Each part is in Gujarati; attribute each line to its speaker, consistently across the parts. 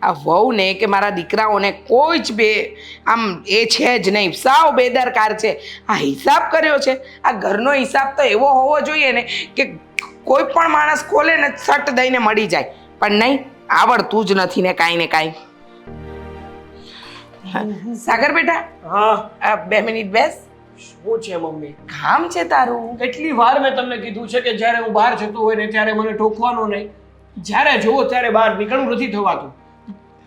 Speaker 1: આ વહુને કે મારા દીકરાઓને કોઈ જ આમ એ છે જ નહીં, સાવ બેદરકાર છે. આ હિસાબ કર્યો છે, આ ઘરનો હિસાબ તો એવો હોવો જોઈએ ને કે કોઈ પણ માણસ ખોલે ને સટ દઈને મળી જાય, પણ નહીં, આવડતું જ નથી ને કાંઈ ને કાંઈ. સાગર બેટા,
Speaker 2: હા
Speaker 1: 2 મિનિટ બેસ.
Speaker 2: શું છે મમ્મી?
Speaker 1: કામ છે તારું.
Speaker 2: કેટલી વાર મેં તમને કીધું છે કે જ્યારે હું બહાર જતો હોય ને ત્યારે મને ટોકવાનો નહીં. જ્યારે જોવો ત્યારે બહાર નીકળવું નથી થવાતું.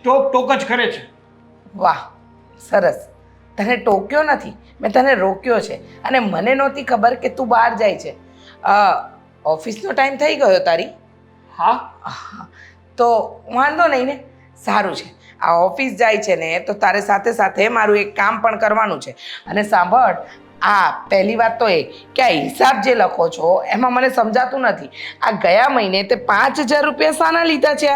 Speaker 2: ટોક જ કરે છે.
Speaker 1: વાહ, સરસ. તને ટોક્યો નથી, મેં તને રોક્યો છે. અને મને નહોતી ખબર કે તું બહાર જાય છે. ઓફિસનો ટાઈમ થઈ ગયો તારી?
Speaker 2: હા.
Speaker 1: તો વાંધો નહીં ને, સારું છે. આ ઓફિસ જાય છે ને તો તારે સાથે સાથે મારું એક કામ પણ કરવાનું છે. અને સાંભળ, પહેલી વાત તો એ કે આ હિસાબ જે લખો છો એમાં મને સમજાતું નથી. આ ગયા મહિને તે 5000 રૂપિયા શાના લીધા છે?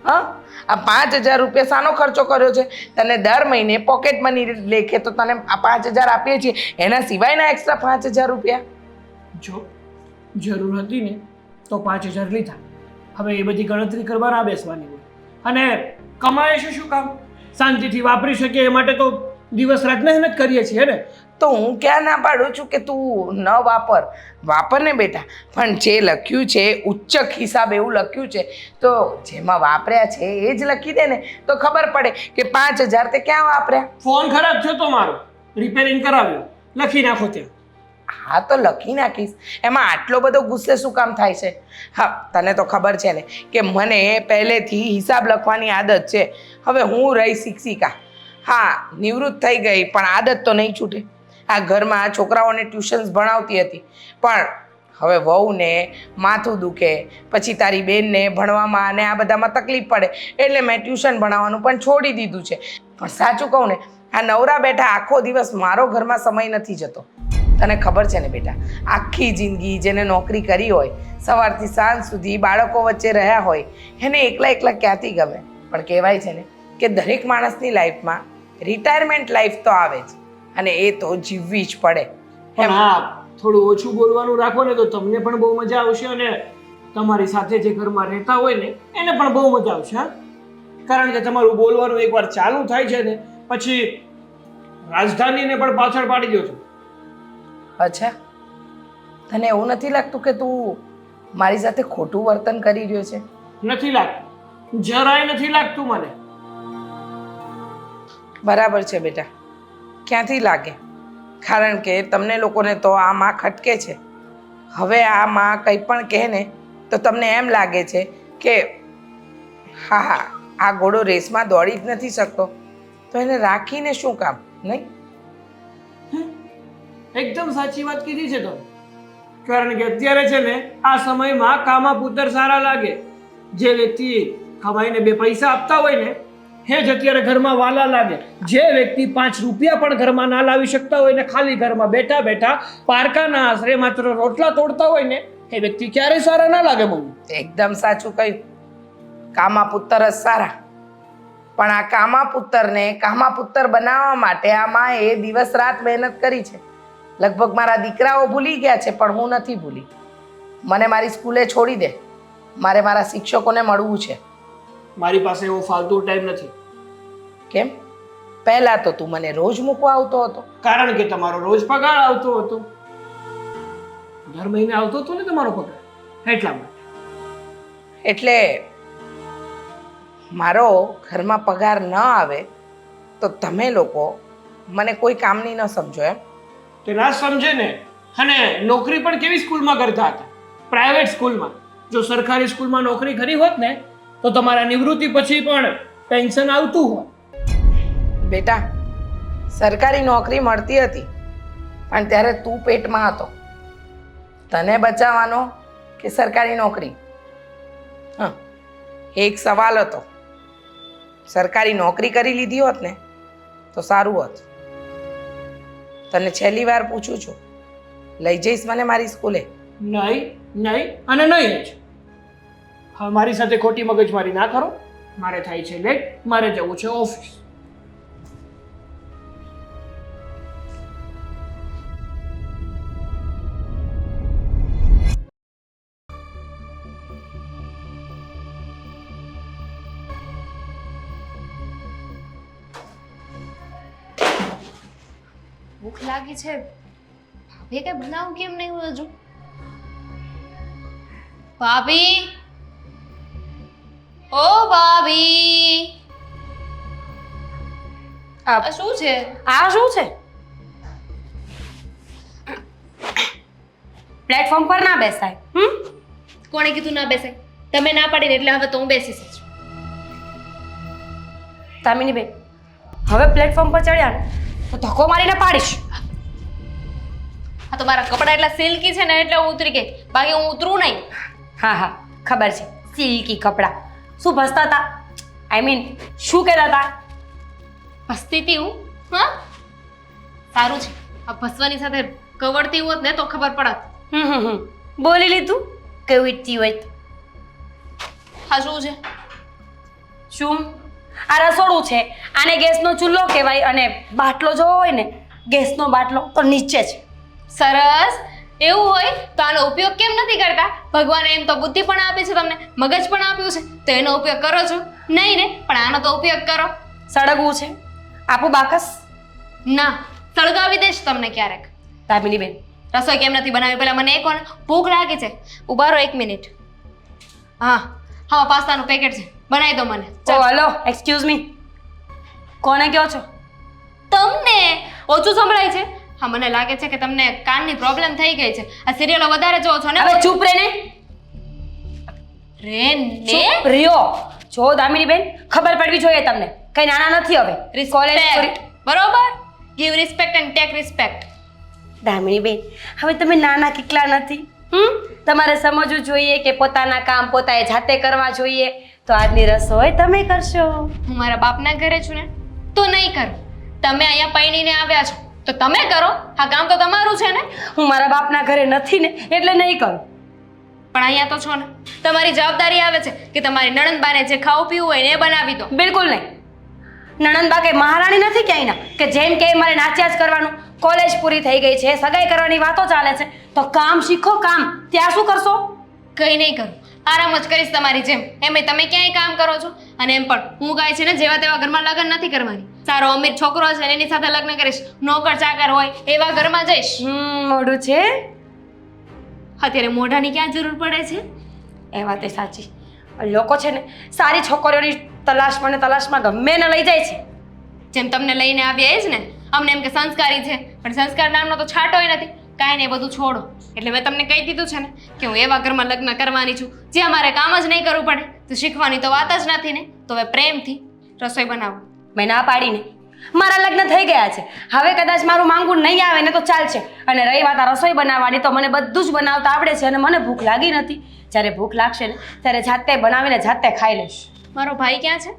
Speaker 1: આ 5000 રૂપિયા શાનો ખર્ચો કર્યો છે? તને દર મહિને પોકેટ મની લેખે તો તને આ 5000 આપીએ છીએ, એના સિવાયના એક્સ્ટ્રા 5000 રૂપિયા.
Speaker 2: જો જરૂર હતી ને તો 5000 લીધા. હવે એ બધી ગણતરી કરવા ના બેસવાની હોય. અને કમાય શું કામ? શાંતિથી વાપરી શકીએ એ માટે તો દિવસ રાત મહેનત કરીએ છીએ ને.
Speaker 1: તો હું ક્યાં ના પાડું છું કે તું ન વાપર ને બેટા, પણ જે લખ્યું છે ઉચ્ચક હિસાબ એવું લખ્યું છે, તો જેમાં વાપર્યા છે એ જ લખી દે ને, તો ખબર પડે કે 5000 તે ક્યાં વાપર્યા.
Speaker 2: ફોન ખરાબ થયો તો મારો, રિપેરિંગ કરાવ્યો, લખી નાખો ત્યાં.
Speaker 1: હા તો લખી નાખીશ, એમાં આટલો બધો ગુસ્સે શું કામ થાય છે? હા, તને તો ખબર છે ને કે મને પહેલેથી હિસાબ લખવાની આદત છે. હવે હું રહી શિક્ષિકા, હા નિવૃત્ત થઈ ગઈ, પણ આદત તો નહીં છૂટે. આ ઘરમાં છોકરાઓને ટ્યુશન્સ ભણાવતી હતી, પણ હવે વહુને માથું દુખે, પછી તારી બેનને ભણવામાં અને આ બધામાં તકલીફ પડે, એટલે મેં ટ્યુશન ભણાવવાનું પણ છોડી દીધું છે. પણ સાચું કહું ને, આ નવરા બેઠા આખો દિવસ મારો ઘરમાં સમય નથી જતો. તને ખબર છે ને બેટા, આખી જિંદગી જેને નોકરી કરી હોય, સવારથી સાંજ સુધી બાળકો વચ્ચે રહ્યા હોય, એને એકલા ક્યાંથી ગમે? પણ કહેવાય છે ને કે દરેક માણસની લાઈફમાં રિટાયરમેન્ટ લાઈફ તો આવે જ, અને એ તો જીવવી જ પડે.
Speaker 2: પણ હા, થોડું ઓછું બોલવાનું રાખો ને તો તમને પણ બહુ મજા આવશે, અને તમારી સાથે જે ઘરમાં રહેતા હોય ને એને પણ બહુ મજા આવશે. હા, કારણ કે તમારું બોલવાનું એકવાર ચાલુ થાય છે ને પછી રાજધાનીને પણ પાછળ પાડી દો છો.
Speaker 1: અચ્છા, તને એવું નથી લાગતું કે તું મારી સાથે ખોટું વર્તન કરી રહ્યો છે?
Speaker 2: નથી લાગતું, જરાય નથી લાગતું મને.
Speaker 1: બરાબર છે બેટા, ક્યાંથી લાગે? કારણ કે તમને લોકોને તો આ માં ખટકે છે. હવે આ માં કંઈ પણ કહે ને તો તમને એમ લાગે છે કે હા, આ ઘોડો રેસમાં દોડી જ નથી શકતો, તો એને રાખીને શું કામ? નહીં,
Speaker 2: એકદમ સાચી વાત કીધી છે તમે. કારણ કે અત્યારે છે ને આ સમયમાં કામા પુત્ર સારા લાગે. જે વ્યક્તિ કમાઈને 2 પૈસા આપતા હોય ને એ જ અત્યારે ઘરમાં વાલા લાગે. જે વ્યક્તિ 5 રૂપિયા પણ ઘરમાં ના લાવી શકતા હોય ને ખાલી ઘરમાં બેઠા બેઠા પારકાના આશરે માત્ર રોટલા તોડતા હોય ને એ વ્યક્તિ ક્યારેય સારા ના લાગે મમ્મી.
Speaker 1: એકદમ સાચું કહ્યું. કામા પુત્ર જ સારા, પણ આ કામા પુત્રને કામા પુત્ર બનાવવા માટે આ માએ દિવસ રાત મહેનત કરી છે. લગભગ મારા દીકરાઓ ભૂલી ગયા છે, પણ હું નથી ભૂલી. મને મારી સ્કૂલે છોડી દે, મારે મારા શિક્ષકોને મળવું છે.
Speaker 2: મારી પાસે એવો ફાલતુ ટાઈમ નથી.
Speaker 1: કેમ? પહેલા તો તું મને રોજ મૂકવા આવતો હતો.
Speaker 2: કારણ કે તમારો રોજ પગાર આવતો હતો. દર મહિને આવતો હતો ને તમારો પગાર, એટલા માટે.
Speaker 1: એટલે મારો ઘરમાં પગાર ન આવે તો તમે લોકો મને કોઈ કામની ન સમજો એમ?
Speaker 2: તે ના સમજે ને. અને નોકરી પણ કેવી સ્કૂલમાં કરતા હતા? પ્રાઇવેટ સ્કૂલમાં. જો સરકારી સ્કૂલમાં નોકરી કરી હોત ને તો તમારા નિવૃત્તિ પછી પણ પેન્શન આવતું હોત.
Speaker 1: બેટા, સરકારી નોકરી મળતી હતી, પણ ત્યારે તું પેટમાં હતો. તને બચાવવાનો કે સરકારી નોકરી? હા, એક સવાલ હતો. સરકારી નોકરી કરી લીધી હોત ને તો સારું હોત. તને છેલ્લી વાર પૂછું છું, લઈ જઈશ મને મારી સ્કૂલે?
Speaker 2: નહીં અને નહીં જ. હવે મારી સાથે ખોટી મગજમારી ના કરો. મારે થાય છે લેટ, મારે જવું છે ઓફિસ.
Speaker 3: ભૂખ લાગી છે. ભાભી કઈ બનાવું કેમ નહીં હજુ? ભાભી, ઓ ભાભી, આ શું છે?
Speaker 4: આ શું છે? પ્લેટફોર્મ પર ના બેસાય.
Speaker 3: કોણે કીધું ના બેસાય? તમે ના પાડીને એટલે હવે તો હું બેસીશ જ.
Speaker 4: દામિની બેન, હવે પ્લેટફોર્મ પર ચડ્યા ને તો ધક્કો મારીને પાડીશ.
Speaker 3: હા તો મારા કપડાં એટલા સિલ્કી છે ને એટલે હું ઉતરી ગઈ, બાકી હું ઉતરું નહીં.
Speaker 4: હા હા ખબર છે, સિલ્કી કપડાં. શું ભસતા હતા? આઈ મીન શું કહેતા હતા?
Speaker 3: ભસતી હતી હું? હા, સારું છે. આ ભસવાની સાથે કવડતી હોત ને તો ખબર પડત.
Speaker 4: બોલી લીધું કેવું ઈચ્છી હોય તો.
Speaker 3: હા શું છે?
Speaker 4: શું? આ રસોડું છે, આને ગેસનો ચૂલ્હો કહેવાય, અને બાટલો જો હોય ને ગેસનો બાટલો તો નીચે છે.
Speaker 3: સરસ. એવું હોય તો આનો ઉપયોગ કેમ નથી કરતા? ભગવાને એમ તો બુદ્ધિ પણ આપી છે તમને, મગજ પણ આપ્યું છે, તો એનો ઉપયોગ કરો છો નહીં ને? પણ આનો તો ઉપયોગ કરો.
Speaker 4: સળગવું છે, આપું બાકસ?
Speaker 3: ના, સળગાવી દઈશ તમને ક્યારેક.
Speaker 4: દામિની બેન,
Speaker 3: રસોઈ કેમ નથી બનાવી પેલા મને એ કહો ને. ભૂખ લાગી છે. ઊભા રહો 1 મિનિટ. હા હા, પાસ્તાનું પેકેટ છે, બનાવી દો મને.
Speaker 4: ઓ હલો, એક્સક્યુઝ મી, કોને કહો છો?
Speaker 3: તમને ઓછું સંભળાય છે? હા, મને લાગે છે કે તમને કાનની પ્રોબ્લેમ થઈ ગઈ છે. આ સિરિયલો વધારે જોવો છો ને?
Speaker 4: હવે ચૂપ રહીને.
Speaker 3: રે ને
Speaker 4: ચૂપ રહ્યો. જો દામિની બેન, ખબર પડવી જોઈએ તમને, કઈ નાના નથી હવે. કોલેજ
Speaker 3: રિસ્પેક્ટ, બરોબર? Give respect and take respect.
Speaker 4: Damini ben, હવે તમે નાના કેટલા નથી? તમારે સમજવું જોઈએ કે પોતાના કામ પોતાએ જાતે કરવા જોઈએ. તો આજની રસોઈ તમે કરશો.
Speaker 3: હું મારા બાપના ઘરે છું ને તો નહીં કરું. તમે અહીંયા પૈણીને આવ્યા છો તો તમે કરો. આ કામ તો તમારું છે ને.
Speaker 4: હું મારા બાપના ઘરે નથી ને એટલે નહીં કરું.
Speaker 3: પણ અહીંયા તો છો ને. તમારી જવાબદારી આવે છે કે તમારી નણંદબાને જે ખાવું પીવું હોય ને એ બનાવી દો.
Speaker 4: બિલકુલ નહીં. નણંદબા કે મહારાણી નથી ક્યાંયના કે જેમ કે મારે નાચ્યા જ કરવાનું. કોલેજ પૂરી થઈ ગઈ છે, સગાઈ કરવાની વાતો ચાલે છે, તો કામ શીખો. કામ ત્યાં શું કરશો?
Speaker 3: કંઈ નહીં કરું, આરામ જ કરીશ તમારી જેમ. એમે તમે ક્યાંય કામ કરો છો. અને એમ પણ હું કાંઈ છે ને જેવા તેવા ઘરમાં લગ્ન નથી કરવાની. સારો અમીર છોકરો છે ને એની સાથે લગ્ન કરીશ. નોકર ચાકર હોય એવા ઘરમાં જઈશ.
Speaker 4: મોઢું છે.
Speaker 3: અત્યારે મોઢાની ક્યાં જરૂર પડે છે?
Speaker 4: એ વાત એ સાચી. લોકો છે ને સારી છોકરીઓની તલાશમાં ગમે ને લઈ જાય છે.
Speaker 3: જેમ તમને લઈને આવ્યા એ જ ને. અમને એમ કે સંસ્કારી છે, પણ સંસ્કાર નામનો તો છાંટોય નથી. કાંઈ નહીં, બધું છોડો. એટલે મેં તમને કહી દીધું છે ને કે હું એવા ઘરમાં લગ્ન કરવાની છું જ્યાં મારે કામ જ નહીં કરવું પડે. તો શીખવાની તો વાત જ નથી ને. તો હવે પ્રેમથી રસોઈ બનાવો.
Speaker 4: મેં ના પાડીને. મારા લગ્ન થઈ ગયા છે, હવે કદાચ મારું માંગવું નહીં આવે ને તો ચાલશે. અને રહી વાત આ રસોઈ બનાવવાની, તો મને બધું જ બનાવતા આવડે છે અને મને ભૂખ લાગી નથી. જ્યારે ભૂખ લાગશે ને ત્યારે જાતે બનાવીને જાતે ખાઈ લઈશ.
Speaker 3: મારો ભાઈ ક્યાં છે?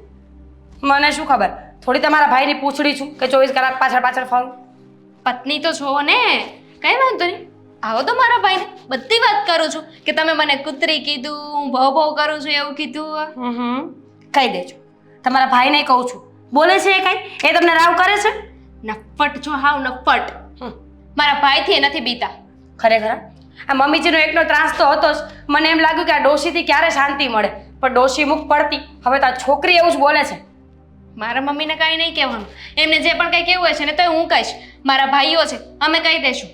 Speaker 4: મને શું ખબર? થોડી તમારા ભાઈની પૂછડી છું કે 24 કલાક પાછળ ફરું?
Speaker 3: પત્ની તો છો ને, કઈ વાંધો નહીં. આવો તો મારા ભાઈને બધી વાત કરું છું કે તમે મને કૂતરી કીધું, ભવ કરું છું એવું કીધું.
Speaker 4: કહી દેજો. તમારા ભાઈને કહું છું. બોલે છે એ કઈ? એ તમને રાવ કરે છે?
Speaker 3: નફ્ફટ છો, હાવ નફ્ફટ. મારા ભાઈથી એ નથી બીતા.
Speaker 4: ખરેખર આ મમ્મીજીનો એકનો ત્રાસ તો હતો જ. મને એમ લાગ્યું કે આ ડોશીથી ક્યારે શાંતિ મળે, પણ ડોશી મુખ પડતી. હવે તો આ છોકરી એવું જ બોલે છે.
Speaker 3: મારા મમ્મીને કાંઈ નહીં કહેવાનું. એમને જે પણ કંઈ કહેવું હોય છે ને તો હું કહીશ. મારા ભાઈઓ છે, અમે કહી દઈશું.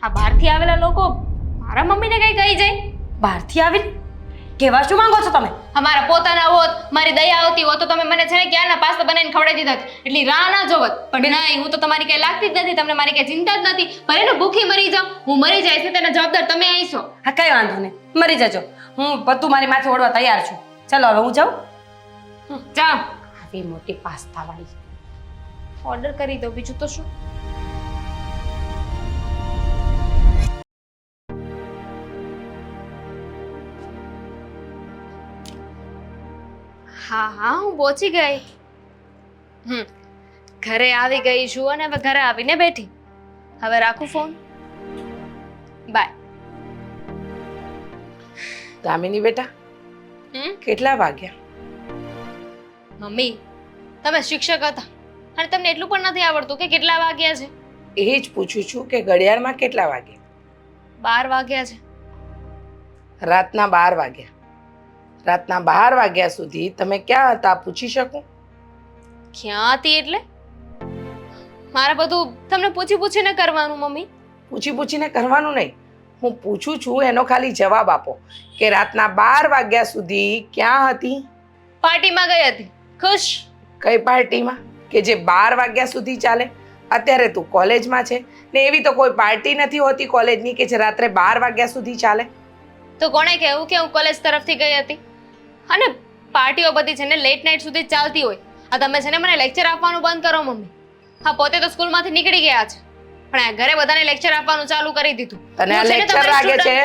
Speaker 3: આ બહારથી આવેલા લોકો મારા મમ્મીને કંઈ કહી જાય?
Speaker 4: બહારથી આવીને કેવા શું માંગો છો તમે?
Speaker 3: અમારા પોતાના હોત, મારી દયા આવતી હોત તો તમે મને છે ને ક્યારના પાસ્તા બનાવીને ખવડાવી દીધા. એટલી રાહ ના જોવત. પણ નહીં, હું તો તમારી કઈ લાગતી જ નથી. તમને મારી કઈ ચિંતા જ નથી. ભલે ને ભૂખી મરી જાઉં, હું મરી જાય છે તેના જવાબદાર તમે આવીશો.
Speaker 4: હા, કઈ વાંધો નહીં, મરી જજો. હું બધું મારી માથે ઓળવા તૈયાર છું. ચલો હવે હું જાઉં.
Speaker 3: જાઓ.
Speaker 4: આવી મોટી પાસ્તા વાળી.
Speaker 3: ઓર્ડર કરી દો, બીજું તો શું. હા હા, હું પહોંચી ગઈ. ઘરે આવી ગઈ છું અને હવે ઘરે આવીને બેઠી. હવે રાખું ફોન. બાય.
Speaker 1: દામિની બેટા, કેટલા વાગ્યા?
Speaker 3: મમ્મી, તમે શિક્ષક હતા અને તમને એટલું પણ નથી આવડતું કે કેટલા વાગ્યા છે?
Speaker 1: એ જ પૂછું છું કે ઘડિયાળમાં કેટલા વાગ્યા?
Speaker 3: 12 વાગ્યા છે.
Speaker 1: રાતના 12 વાગ્યા. રાતના 12 વાગ્યા સુધી તમે ક્યાં હતા પૂછી શકું?
Speaker 3: ક્યાં હતી એટલે? મારે બધું તમને પૂછી પૂછીને કરવાનું મમ્મી.
Speaker 1: પૂછી પૂછીને કરવાનું નહીં. હું પૂછું છું એનો ખાલી જવાબ આપો કે રાતના 12 વાગ્યા સુધી ક્યાં હતી?
Speaker 3: પાર્ટીમાં ગઈ હતી. ખુશ.
Speaker 1: કઈ પાર્ટીમાં કે જે 12 વાગ્યા સુધી ચાલે? અત્યારે તું કોલેજમાં છે ને એવી તો કોઈ પાર્ટી નથી હોતી કોલેજની કે જે રાત્રે 12 વાગ્યા સુધી ચાલે.
Speaker 3: તો કોણે કહેવું કે હું કોલેજ તરફથી ગઈ હતી? અને પાર્ટીઓ બધી છે ને લેટ નાઇટ સુધી જ ચાલતી હોય. આ તમે છે ને મને લેક્ચર આપવાનું બંધ કરો મમ્મી. હા, પોતે તો સ્કૂલમાંથી નીકળી ગયા છે પણ આ ઘરે બધાને લેક્ચર આપવાનું ચાલુ કરી દીધું.
Speaker 1: તને આ
Speaker 3: હું છે ને
Speaker 1: લેક્ચર
Speaker 3: તમારી
Speaker 1: લાગે
Speaker 3: student-
Speaker 1: છે?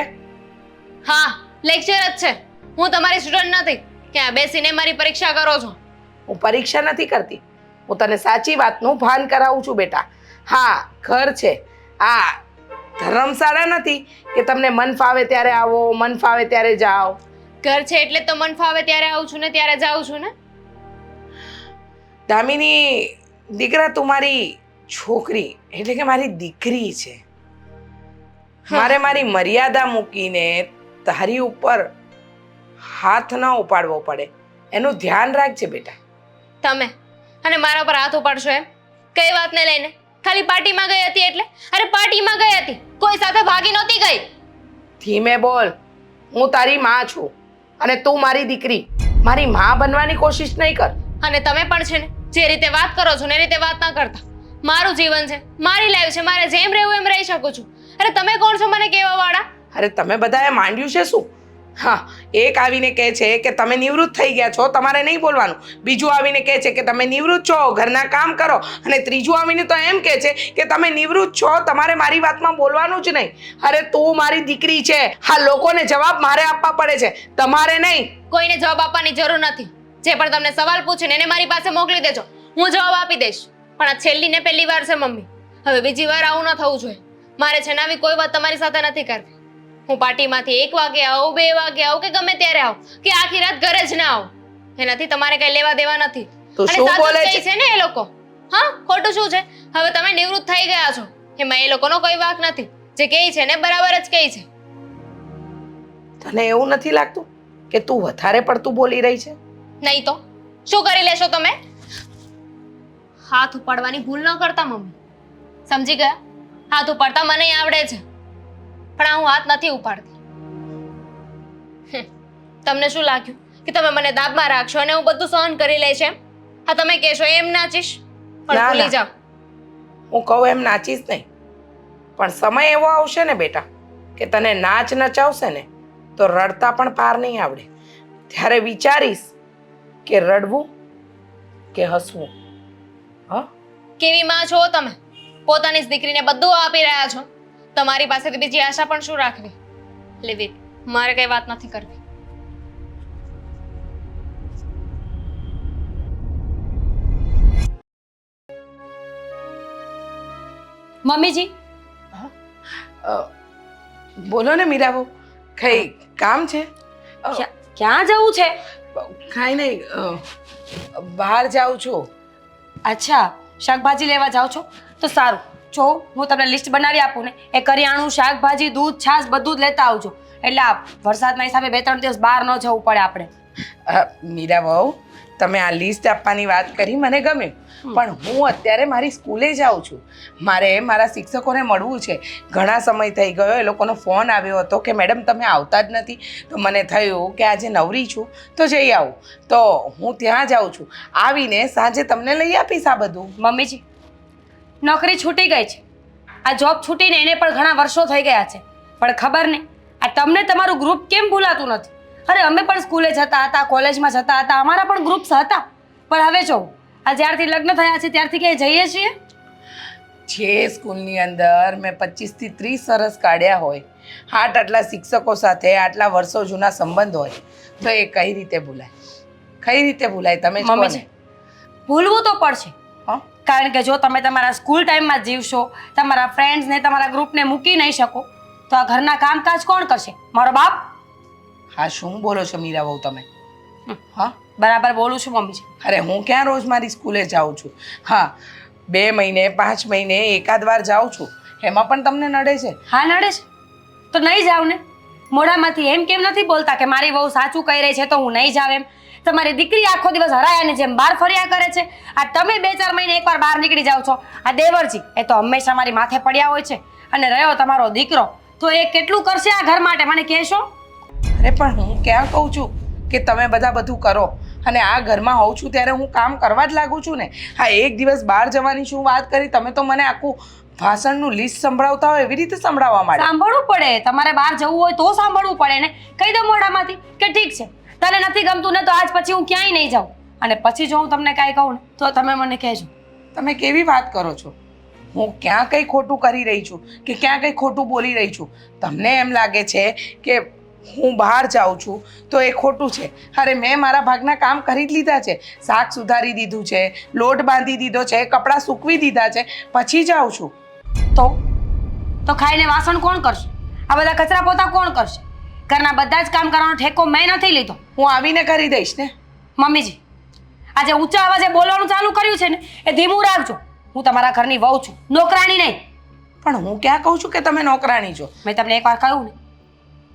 Speaker 3: હા, લેક્ચર જ છે. હું તમારી સ્ટુડન્ટ નથી કે આ બેસીને મારી પરીક્ષા કરો છો.
Speaker 1: હું પરીક્ષા નથી કરતી. હું તને સાચી વાતનું ભાન કરાવું છું બેટા. હા, ઘર છે. આ ધર્મશાળા નથી કે તમને મન ફાવે ત્યારે આવો, મન ફાવે ત્યારે જાઓ.
Speaker 3: ઘર છે એટલે તો મન ફાવે ત્યારે આવું છું ને ત્યારે જાઉં છું ને.
Speaker 1: દામિની દીકરા, તું મારી છોકરી એટલે કે મારી દીકરી છે. મારે મારી મર્યાદા મૂકીને તારી ઉપર હાથ ન ઉપાડવો પડે એનું ધ્યાન રાખજે બેટા.
Speaker 3: તમે અને મારા પર હાથ ઉપાડશો એમ? કઈ વાતને લઈને? ખાલી પાર્ટીમાં ગઈ હતી એટલે? અરે પાર્ટીમાં ગઈ હતી, કોઈ સાથે ભાગી નહોતી ગઈ.
Speaker 1: ધીમે બોલ. હું તારી માં છું અને તું મારી દીકરી. મારી માં બનવાની કોશિશ નહીં કર.
Speaker 3: અને તમે પણ છે ને જે રીતે વાત કરો છો ને એ રીતે વાત ના કરતા. મારું જીવન છે, મારી લાઈફ છે, મારે જેમ રહેવું એમ રહી શકું છું. અરે તમે કોણ છો મને કહેવા વાળા?
Speaker 1: અરે તમે બધાએ માંડ્યું છે શું? હા, એક આવીને કહે છે કે તમે નિવૃત્ત થઈ ગયા છો, તમારે નહીં બોલવાનું. બીજું આવીને કહે છે કે તમે નિવૃત્ત છો, ઘરના કામ કરો. અને ત્રીજું આવીને તો એમ કહે છે કે તમે નિવૃત્ત છો, તમારે મારી વાતમાં બોલવાનું જ નહીં. અરે તું મારી દીકરી છે. હા, લોકોને જવાબ મારે આપવા પડે છે, તમારે નહીં.
Speaker 3: કોઈને જવાબ આપવાની જરૂર નથી. જે પણ તમને સવાલ પૂછે ને એને મારી પાસે મોકલી દેજો, હું જવાબ આપી દઈશ. પણ આ છેલ્લી ને પહેલી વાર છે મમ્મી. હવે બીજી વાર આવું ન થવું જોઈએ. મારે છે ને આવી કોઈ વાત તમારી સાથે નથી કરવી. હું પાર્ટીમાંથી 1 વાગે આવું, 2 વાગે આવું કે ગમે ત્યારે આવું કે આખી રાત ઘરે જ ના આવું, એનાથી તમારે કઈ લેવા દેવા નથી.
Speaker 1: તું
Speaker 3: અને
Speaker 1: શું
Speaker 3: સાચું
Speaker 1: બોલે
Speaker 3: જ કહે છે ને એ લોકો. હા, ખોટું શું છે? હવે તમે નિવૃત્ત થઈ ગયા છો એમાં એ લોકોનો કોઈ વાંક નથી. જે કહે છે ને બરાબર જ કહે છે.
Speaker 1: તને એવું નથી લાગતું કે તું વધારે પડતું બોલી રહી છે?
Speaker 3: નહીં તો શું કરી લેશો તમે? હાથ ઉપાડવાની ભૂલ ન કરતા મમ્મી. સમજી ગયા? હાથ ઉપાડતા મને આવડે છે પણ હું હાથ નથી ઉપાડતી. તમને શું લાગ્યું કે તમે મને દાબમાં રાખશો અને હું બધું સહન કરી લઈશ એમ? હા, તમે કહેશો એમ નાચીશ પણ
Speaker 1: ના,
Speaker 3: ભૂલી
Speaker 1: ના.
Speaker 3: જાઓ.
Speaker 1: હું કહું એમ નાચીશ નહીં, પણ સમય એવો આવશે ને બેટા કે તને નાચ નચાવશે ને તો રડતા પણ પાર નહીં આવડે. ત્યારે વિચારીશ કે રડવું કે હસવું. હા,
Speaker 3: કેવી માં છો તમે? પોતાની જ દીકરીને બધું આપી રહ્યા છો. તમારી પાસેથી બીજી આશા પણ શું રાખવી? Leave it. મારે કઈ વાત નથી કરવી.
Speaker 4: મમ્મીજી,
Speaker 1: બોલો ને મીરાબો, કઈ કામ છે?
Speaker 4: ક્યાં જવું છે?
Speaker 1: કાંઈ નહીં, બહાર જાઉં છું.
Speaker 4: અચ્છા, શાકભાજી લેવા જાઓ છો? તો સારું. જો હું તમને લિસ્ટ બનાવી આપું ને, એ કરિયાણું, શાકભાજી, દૂધ, છાશ બધું જ લેતા આવજો. એટલે આ વરસાદના હિસાબે 2-3 દિવસ બહાર ન જવું પડે આપણે.
Speaker 1: મીરાબહુ, તમે આ લિસ્ટ આપવાની વાત કરી મને ગમ્યું, પણ હું અત્યારે મારી સ્કૂલે જાઉં છું. મારે મારા શિક્ષકોને મળવું છે. ઘણા સમય થઈ ગયો, એ લોકોનો ફોન આવ્યો હતો કે મેડમ તમે આવતા જ નથી. તો મને થયું કે આજે નવરી છું તો જઈ આવું. તો હું ત્યાં જાઉં છું. આવીને સાંજે તમને લઈ આપીશ આ બધું.
Speaker 4: મમ્મીજી, નોકરી છૂટી ગઈ છે. આ જોબ છૂટીને એને પણ ઘણા વર્ષો થઈ ગયા છે. પણ ખબર નહીં આ તમને તમારું ગ્રુપ કેમ ભૂલાતું નથી. અરે અમે પણ સ્કૂલે જતા હતા, કોલેજમાં જતા હતા, અમારા પણ ગ્રુપ્સ હતા. પણ હવે જો આ જ્યારથી લગ્ન થયા છે ત્યારથી ક્યાંય જઈએ છીએ?
Speaker 1: જે સ્કૂલની અંદર મેં 25 થી 30 વર્ષ કાઢ્યા હોય, આટલા શિક્ષકો સાથે આટલા વર્ષો જૂના સંબંધ હોય, તો એ કઈ રીતે ભૂલાય? કઈ રીતે ભૂલાય? તમે જ કહો ને.
Speaker 4: મમ્મીજી, ભૂલવું તો પડશે.
Speaker 1: હા,
Speaker 4: કારણ કે જો તમે તમારા સ્કૂલ ટાઈમમાં જીવશો, તમારા ફ્રેન્ડ્સને, તમારા ગ્રુપને મૂકી નહીં શકો, તો આ ઘરના કામકાજ કોણ કરશે? મારો બાપ?
Speaker 1: હા, શું બોલો છો મીરાબહુ તમે? હા,
Speaker 4: બરાબર બોલું છું મમ્મીજી.
Speaker 1: અરે હું ક્યાં રોજ મારી સ્કૂલે જાઉં છું? હા, 2 મહિને 5 મહિને એકાદ વાર જાઉં છું, એમાં પણ તમને નડે છે?
Speaker 4: હા, નડે છે તો નહીં જાવ ને. મોઢામાંથી એમ કેમ નથી બોલતા કે મારી વહુ સાચું કહી રહી છે તો હું નહીં જાઉં એમ? તમારી દીકરી આખો દિવસ હરાયાની જેમ બહાર ફર્યા કરે છે. આ તમે 2-4 મહિને એકવાર બહાર નીકળી જાઓ છો. આ દેવરજી એ તો હંમેશા મારી માથે પડ્યા હોય છે. અને રહ્યો તમારો દીકરો, તો એ કેટલું કરશે આ ઘર માટે મને કહેશો?
Speaker 1: અરે પણ હું ક્યાં કહું છું કે તમે બધા બધું કરો અને આ ઘરમાં હોઉં છું ત્યારે હું કામ કરવા જ લાગુ છું ને. હા, એક દિવસ બહાર જવાની શું વાત કરી, તમે તો મને આખું ભાષણનું લિસ્ટ સંભળાવતા હોય એવી રીતે સંભળાવવા માંડ્યા.
Speaker 4: સાંભળવું પડે. તમારે બહાર જવું હોય તો સાંભળવું પડે ને. કહી દો મોઢામાંથી કે ઠીક છે, તને નથી ગમતું ને તો આજ પછી હું ક્યાંય નહીં જાઉં. અને પછી જો હું તમને કાંઈ કહું ને તો તમે મને કહેજો.
Speaker 1: તમે કેવી વાત કરો છો? હું ક્યાં કંઈ ખોટું કરી રહી છું કે ક્યાં કંઈ ખોટું બોલી રહી છું? તમને એમ લાગે છે કે હું બહાર જાઉં છું તો એ ખોટું છે? અરે મેં મારા ભાગના કામ કરી જ લીધા છે. શાક સુધારી દીધું છે, લોટ બાંધી દીધો છે, કપડાં સૂકવી દીધા છે, પછી જાઉં છું.
Speaker 4: તો ખાઈને વાસણ કોણ કરશે? આ બધા કચરા પોતા કોણ કરશે? ઘરના બધા જ કામ કરવાનો ઠેકો મેં નથી લીધો.
Speaker 1: હું આવીને કરી દઈશ ને.
Speaker 4: મમ્મીજી, આજે ઊંચા અવાજે બોલવાનું ચાલુ કર્યું છે ને એ ધીમું રાખજો. હું તમારા ઘરની વહુ છું, નોકરાણી નહીં.
Speaker 1: પણ હું ક્યાં કહું છું કે તમે નોકરાણી છો?
Speaker 4: મેં તમને એકવાર કહ્યું ને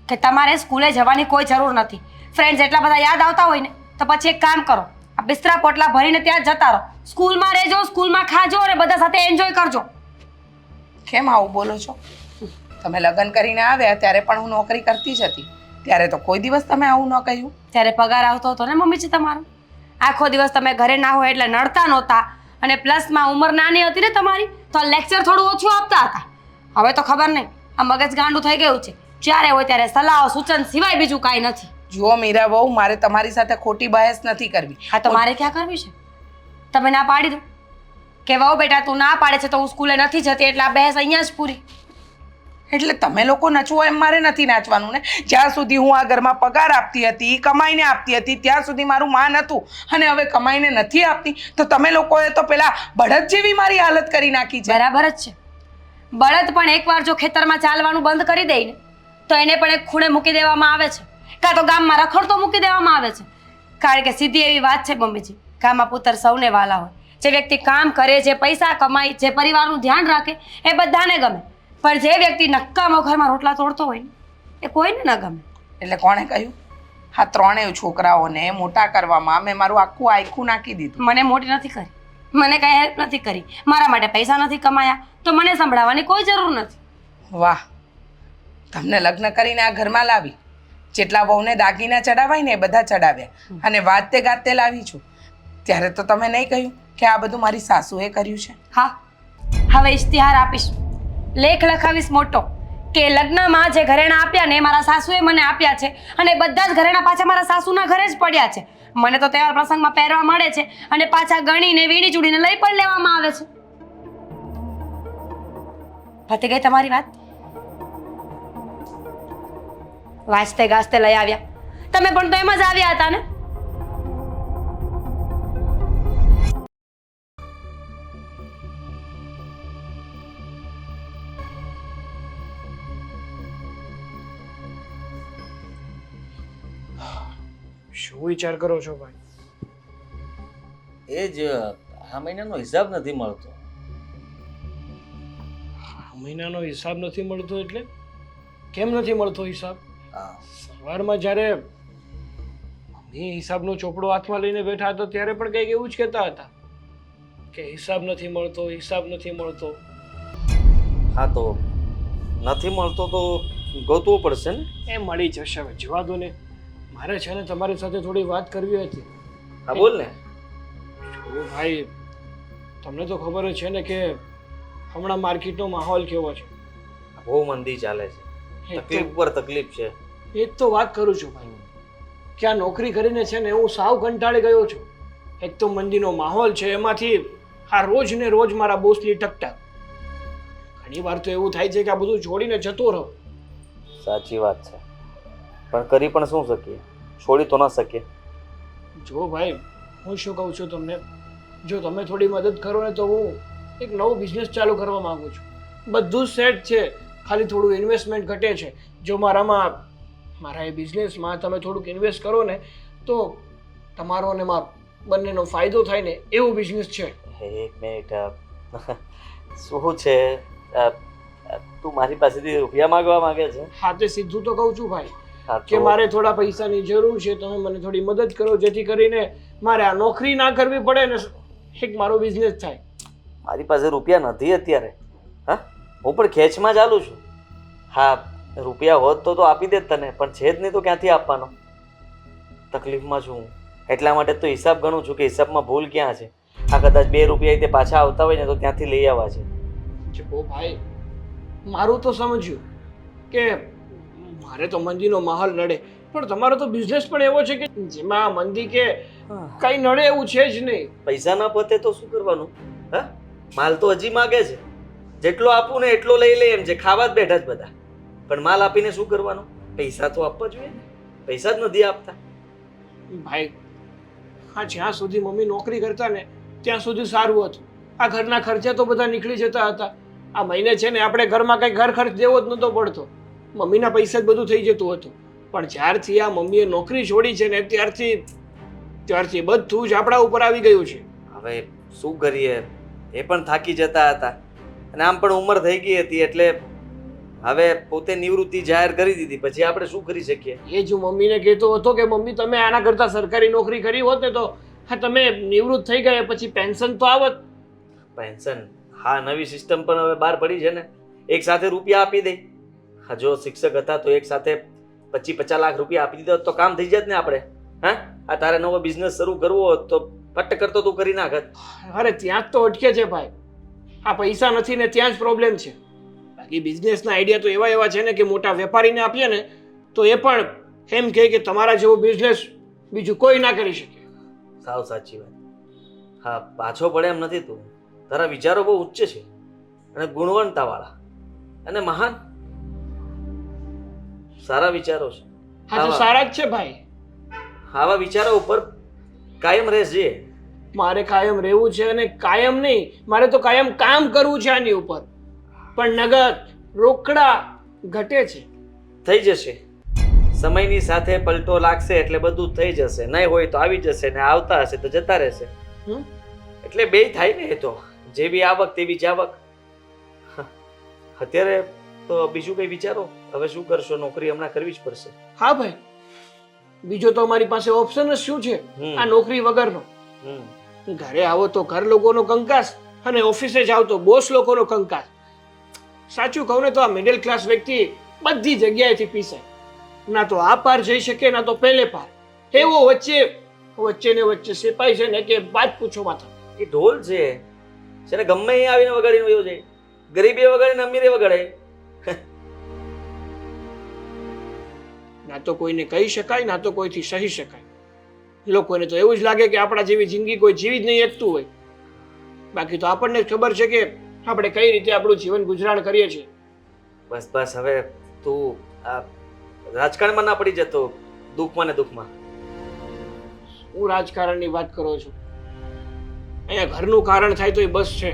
Speaker 4: કે તમારે સ્કૂલે જવાની કોઈ જરૂર નથી. ફ્રેન્ડ્સ એટલા બધા યાદ આવતા હોય ને તો પછી એક કામ કરો, આ બિસ્તરા પોટલા ભરીને ત્યાં જતા રહો. સ્કૂલમાં રહેજો, સ્કૂલમાં ખાજો અને બધા સાથે એન્જોય કરજો.
Speaker 1: કેમ આવું બોલો છો? તમે લગ્ન કરીને આવ્યા ત્યારે પણ હું નોકરી કરતી જ હતી. ત્યારે તો કોઈ દિવસ તમે આવું ન કહ્યું.
Speaker 4: ત્યારે પગાર આવતો હતો ને મમ્મીજી તમારો. આખો દિવસ તમે ઘરે ના હોય એટલે નડતા નહોતા. અને પ્લસમાં ઉંમર નાની હતી ને તમારી તો લેક્ચર થોડું ઓછું આપતા હતા. હવે તો ખબર નહીં, આ મગજ ગાંડું થઈ ગયું છે. જ્યારે હોય ત્યારે સલાહ સૂચન સિવાય બીજું કાંઈ નથી.
Speaker 1: જુઓ મીરા બહુ, મારે તમારી સાથે ખોટી બહેસ નથી કરવી.
Speaker 4: હા તો મારે ક્યાં કરવી છે? તમે ના પાડી દો કે વહુ બેટા તું ના પાડે છે તો હું સ્કૂલે નથી જતી, એટલે આ બહેસ અહીંયા જ પૂરી.
Speaker 1: એટલે તમે લોકો નચવો એમ મારે નથી નાચવાનું ને. જ્યાં સુધી હું આ ઘરમાં પગાર આપતી હતી, કમાઈને આપતી હતી, ત્યાં સુધી મારું માન હતું. અને હવે કમાઈને નથી આપતી તો તમે લોકોએ તો પેલા બળદ જેવી મારી હાલત કરી નાખી છે.
Speaker 4: બરાબર જ છે. બળદ પણ એકવાર જો ખેતરમાં ચાલવાનું બંધ કરી દે ને તો એને પણ એક ખૂણે મૂકી દેવામાં આવે છે, કાં તો ગામમાં રખડતો મૂકી દેવામાં આવે છે. કારણ કે સીધી એવી વાત છે મમ્મીજી, ગામમાં પુત્ર સૌને વાલા હોય. જે વ્યક્તિ કામ કરે, જે પૈસા કમાય, જે પરિવારનું ધ્યાન રાખે એ બધાને ગમે. પણ જે વ્યક્તિ નક્કામો ઘરમાં રોટલા તોડતો હોય ને એ કોઈને ન ગમે.
Speaker 1: એટલે કોણે કહ્યું? હા, ત્રણેય છોકરાઓને મોટા કરવામાં મેં મારું આખું આખું નાખી દીધું.
Speaker 4: મને મોટી નથી કરી, મને કાંઈ હેલ્પ નથી કરી, મારા માટે પૈસા નથી કમાયા, તો મને સંભળાવવાની કોઈ જરૂર નથી.
Speaker 1: વાહ, તમને લગ્ન કરીને આ ઘરમાં લાવી, જેટલા વહુને દાગીના ચડાવાય ને એ બધા ચડાવ્યા, અને વાતે ગાતે લાવી છું. ત્યારે તો તમે નહીં કહ્યું કે આ બધું મારી સાસુએ કર્યું છે.
Speaker 4: હા, હવે ઇશ્તિહાર આપીશ, લેખ લખાવીશ મોટો કે લગ્નમાં જે ઘરેણા આપ્યા ને એ મારા સાસુએ મને આપ્યા છે, અને બધા જ ઘરેણા પાછા મારા સાસુના ઘરે જ પડ્યા છે. મને તો તહેવાર પ્રસંગમાં પહેરવા મળે છે અને પાછા ગણીને વીણી ચૂડીને લઈ પણ લેવામાં આવે છે. પતી ગઈ તમારી વાત? વાંચતે ગાજતે લઈ આવ્યા તમે, પણ તો એમ જ આવ્યા હતા ને.
Speaker 2: શું વિચાર કરો છો ભાઈ?
Speaker 5: એ જ આ મહિનાનો હિસાબ નથી મળતો.
Speaker 2: મહિનાનો હિસાબ નથી મળતો એટલે કેમ નથી મળતો હિસાબ?
Speaker 5: હા,
Speaker 2: સવારમાં જ્યારે મમ્મી હિસાબનો ચોપડો હાથમાં લઈને બેઠા હતા ત્યારે પણ કંઈક એવું જ કહેતા હતા કે હિસાબ નથી મળતો, હિસાબ નથી મળતો.
Speaker 5: હા તો નથી મળતો તો ગોતવો પડશે ને.
Speaker 2: એ મળી જશે, હવે જવા દો ને. મારે છે ને તમારી સાથે થોડી વાત કરવી હતી.
Speaker 5: હા બોલ ને.
Speaker 2: જો ભાઈ, તમને તો ખબર જ છે ને કે હમણાં માર્કેટનો માહોલ કેવો છે.
Speaker 5: બહુ મંદી ચાલે છે, તકલીફ પર તકલીફ છે.
Speaker 2: એ જ તો વાત કરું છું ભાઈ, કે આ નોકરી કરીને છે ને હું સાવ કંટાળી ગયો છું. એક તો મંદીનો માહોલ છે, એમાંથી આ રોજ ને રોજ મારા બોસની ટકટક. ઘણી વાર તો એવું થાય છે કે આ બધું છોડીને જતો રહો.
Speaker 5: સાચી વાત છે, પણ કરી પણ શું શકીએ, છોડી તો ના શકીએ.
Speaker 2: જો ભાઈ, હું શું કહું છું તમને, જો તમે થોડી મદદ કરો ને તો હું એક નવો બિઝનેસ ચાલુ કરવા માંગુ છું. બધું સેટ છે, ખાલી થોડું ઇન્વેસ્ટમેન્ટ ઘટે છે. જો મારા એ બિઝનેસમાં તમે થોડુંક ઇન્વેસ્ટ કરો ને તો તમારો અને મારો બંનેનો ફાયદો થાય ને એવું બિઝનેસ છે.
Speaker 5: એક મિનિટ, શું છે? તું મારી પાસેથી રૂપિયા માંગવા માંગે છે?
Speaker 2: હા તે સીધું તો કહું છું ભાઈ
Speaker 5: હા
Speaker 2: કે
Speaker 5: તો
Speaker 2: મારે થોડા પૈસાની જરૂર છે, તમે મને થોડી મદદ કરો જેથી કરીને મારે આ નોકરી ના કરવી પડે ને એક મારો બિઝનેસ થાય.
Speaker 5: મારી પાસે રૂપિયા નથી અત્યારે. હા, હું પણ ખેંચમાં ચાલું છું. હા, રૂપિયા હોત તો આપી દેત તને, પણ છે જ નહીં તો ક્યાંથી આપવાનો? તકલીફમાં છું હું, એટલા માટે તો હિસાબ ગણું છું કે હિસાબમાં ભૂલ ક્યાં છે. આ કદાચ 2 રૂપિયા તે પાછા આવતા હોય ને તો ત્યાંથી લઈ આવવા છે.
Speaker 2: જો ભાઈ મારું તો સમજ્યું કે મારે તો મંદીનો માહોલ નડે, પણ તમારો તો બિઝનેસ પણ એવો છે કે જેમાં મંદી કે કઈ નડે એવું છે જ નહીં.
Speaker 5: પૈસા ના પતે તો શું કરવાનું? હા, માલ તો હજી માગે છે. જેટલો આપું ને એટલો લઈ લે એમ છે. ખાવા જ બેઠા જ બધા, પણ માલ આપીને શું કરવાનું? પૈસા તો આપવા જોઈએ ને. પૈસા જ નથી આપતા.
Speaker 2: ભાઈ હા, જ્યાં સુધી મમ્મી નોકરી કરતા ને ત્યાં સુધી સારું હતું. આ ઘરના ખર્ચા તો બધા નીકળી જતા હતા. આ મહિને છે ને આપણે ઘરમાં કંઈ ઘર ખર્ચ દેવો જ નહોતો પડતો. મમ્મીના પૈસા જ બધું થઈ જતું હતું. પણ જ્યારથી આ મમ્મીએ નોકરી છોડી છે ને ત્યારથી બધું જ આપણા ઉપર આવી ગયું છે.
Speaker 5: હવે શું કરીએ? એ પણ થાકી જતા હતા અને આમ પણ ઉંમર થઈ ગઈ હતી, એટલે હવે પોતે નિવૃત્તિ જાહેર કરી દીધી. પછી આપણે શું કરી શકીએ?
Speaker 2: એ જ હું મમ્મીને કહેતો હતો કે મમ્મી તમે આના કરતાં સરકારી નોકરી કરી હોત ને તો હા તમે નિવૃત્ત થઈ ગયા પછી પેન્શન તો આવત.
Speaker 5: પેન્શન? હા, નવી સિસ્ટમ પણ હવે બહાર પડી છે ને. એક સાથે રૂપિયા આપી દે. હા, જો શિક્ષક હતા તો એક સાથે 25-50 લાખ રૂપિયા આપી દીધા તો કામ થઈ જાત ને આપણે. હા, આ તારે નવો બિઝનેસ શરૂ કરવો હોત તો ફટ કરતો તું કરી નાખત.
Speaker 2: અરે ત્યાં જ તો અટકે છે ભાઈ. આ પૈસા નથી ને ત્યાં જ પ્રોબ્લેમ છે. બાકી બિઝનેસના આઈડિયા તો એવા છે ને કે મોટા વેપારીને આપીએ ને તો એ પણ એમ કહે કે તમારા જેવો બિઝનેસ બીજું કોઈ ના કરી શકે.
Speaker 5: સાવ સાચી વાત. હા, પાછો પડે એમ નથી તું. તારા વિચારો બહુ ઉચ્ચ છે અને ગુણવત્તાવાળા અને મહાન. સારા વિચારો છે.
Speaker 2: હા તો સારા જ છે ભાઈ.
Speaker 5: આવા વિચારો ઉપર કાયમ રહેજે.
Speaker 2: મારે કાયમ રહેવું છે અને કાયમ નહીં, મારે તો કાયમ કામ કરવું છે આની ઉપર. પણ નગદ રોકડા ઘટે છે.
Speaker 5: થઈ જશે. સમયની સાથે પલટો લાગશે એટલે બધું થઈ જશે. નહીં હોય તો આવી જશે ને આવતા હશે તો જતા રહેશે. એટલે બેય થાય ને. એ તો જેવી આવક તેવી જાવક. અત્યારે તો બીજું કઈ વિચારો. હવે શું કરશો? નોકરી હમણાં કરવી જ પડશે.
Speaker 2: હા ભાઈ, બીજો તો અમારી પાસે ઓપ્શન જ શું છે આ નોકરી વગરનો? ઘરે આવો તો ઘર લોકોનો કંકાસ અને ઓફિસે જાવ તો બોસ લોકોનો કંકાસ. સાચું કહું ને તો આ મિડલ ક્લાસ વ્યક્તિ બધી જગ્યાએથી પીસાય. ના તો આ પાર જઈ શકે ના તો પહેલે પાર. એવો વચ્ચે ને વચ્ચે સેપાય છે ને કે વાત પૂછો માથા.
Speaker 5: એ ઢોલ છે ને ગમે એ આવીને વગાડીને વયો જાય. ગરીબી વગાડે ને અમીરે વગાડે.
Speaker 2: ના તો કોઈને કહી શકાય ના તો કોઈથી સહી શકાય. લોકોને તો એવું જ લાગે કે આપણા જેવી જિંદગી કોઈ જીવી જ નહીં શકતું હોય. બાકી તો આપણને જ ખબર છે કે આપણે કઈ રીતે આપણું જીવન ગુજરાન કરીએ છીએ.
Speaker 5: બસ હવે તું આ રાજકારણમાં ના પડી જતો. દુઃખમાં ને દુઃખમાં.
Speaker 2: હું રાજકારણની વાત કરો છો? અહીંયા ઘરનું કારણ થાય તો એ બસ છે.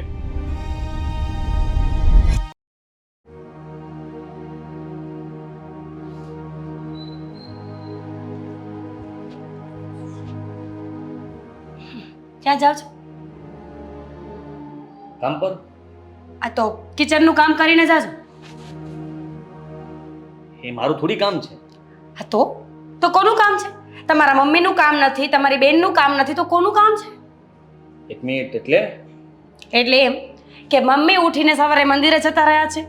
Speaker 4: ક્યાં જાઓ છો?
Speaker 5: કામ પર.
Speaker 4: આ તો કિચનનું કામ કરીને જાજો.
Speaker 5: એ મારું થોડી કામ છે.
Speaker 4: હા તો કોનું કામ છે? તમારા મમ્મીનું કામ નથી, તમારી બેનનું કામ નથી, તો કોનું કામ છે?
Speaker 5: એક મિનિટ. એટલે
Speaker 4: એમ કે મમ્મી ઉઠીને સવારે મંદિરે જતા રહ્યા છે,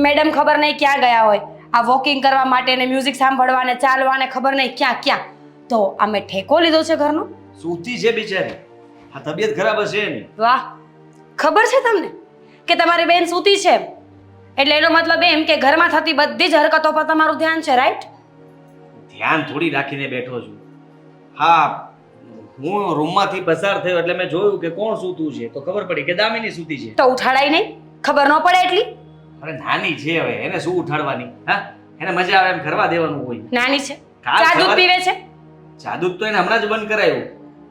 Speaker 4: મેડમ ખબર નહીં ક્યાં ગયા હોય, આ વોકિંગ કરવા માટે ને મ્યુઝિક સાંભળવા ને ચાલવા ને ખબર નહીં ક્યાં. તો અમે ઠેકો લીધો છે ઘરનો?
Speaker 5: સૂતી છે બિચારી. હા, તબિયત ખરાબ હશે એની.
Speaker 4: વાહ, ખબર છે તમને કે તમારી બેન સૂતી છે? એટલે એનો મતલબ એમ કે ઘરમાં થતી બધી જ હરકતો પર તમારું ધ્યાન છે, રાઈટ?
Speaker 5: ધ્યાન થોડી રાખીને બેઠો છું. હા, હું રૂમમાંથી પસાર થયો એટલે મેં જોયું કે કોણ સૂતું છે તો ખબર પડી કે દામિની સૂતી છે.
Speaker 4: તો ઉઠાડાય નહીં? ખબર ન પડે એટલી?
Speaker 5: અરે નાની છે, હવે એને શું ઉઠાડવાની? હા, એને મજા આવે એમ કરવા દેવાનું હોય.
Speaker 4: નાની છે,
Speaker 5: કાલ
Speaker 4: ચા દૂધ
Speaker 5: સવારે-
Speaker 4: પીવે છે.
Speaker 5: જાદુ તો એને હમણાં જ બંધ કરાયું.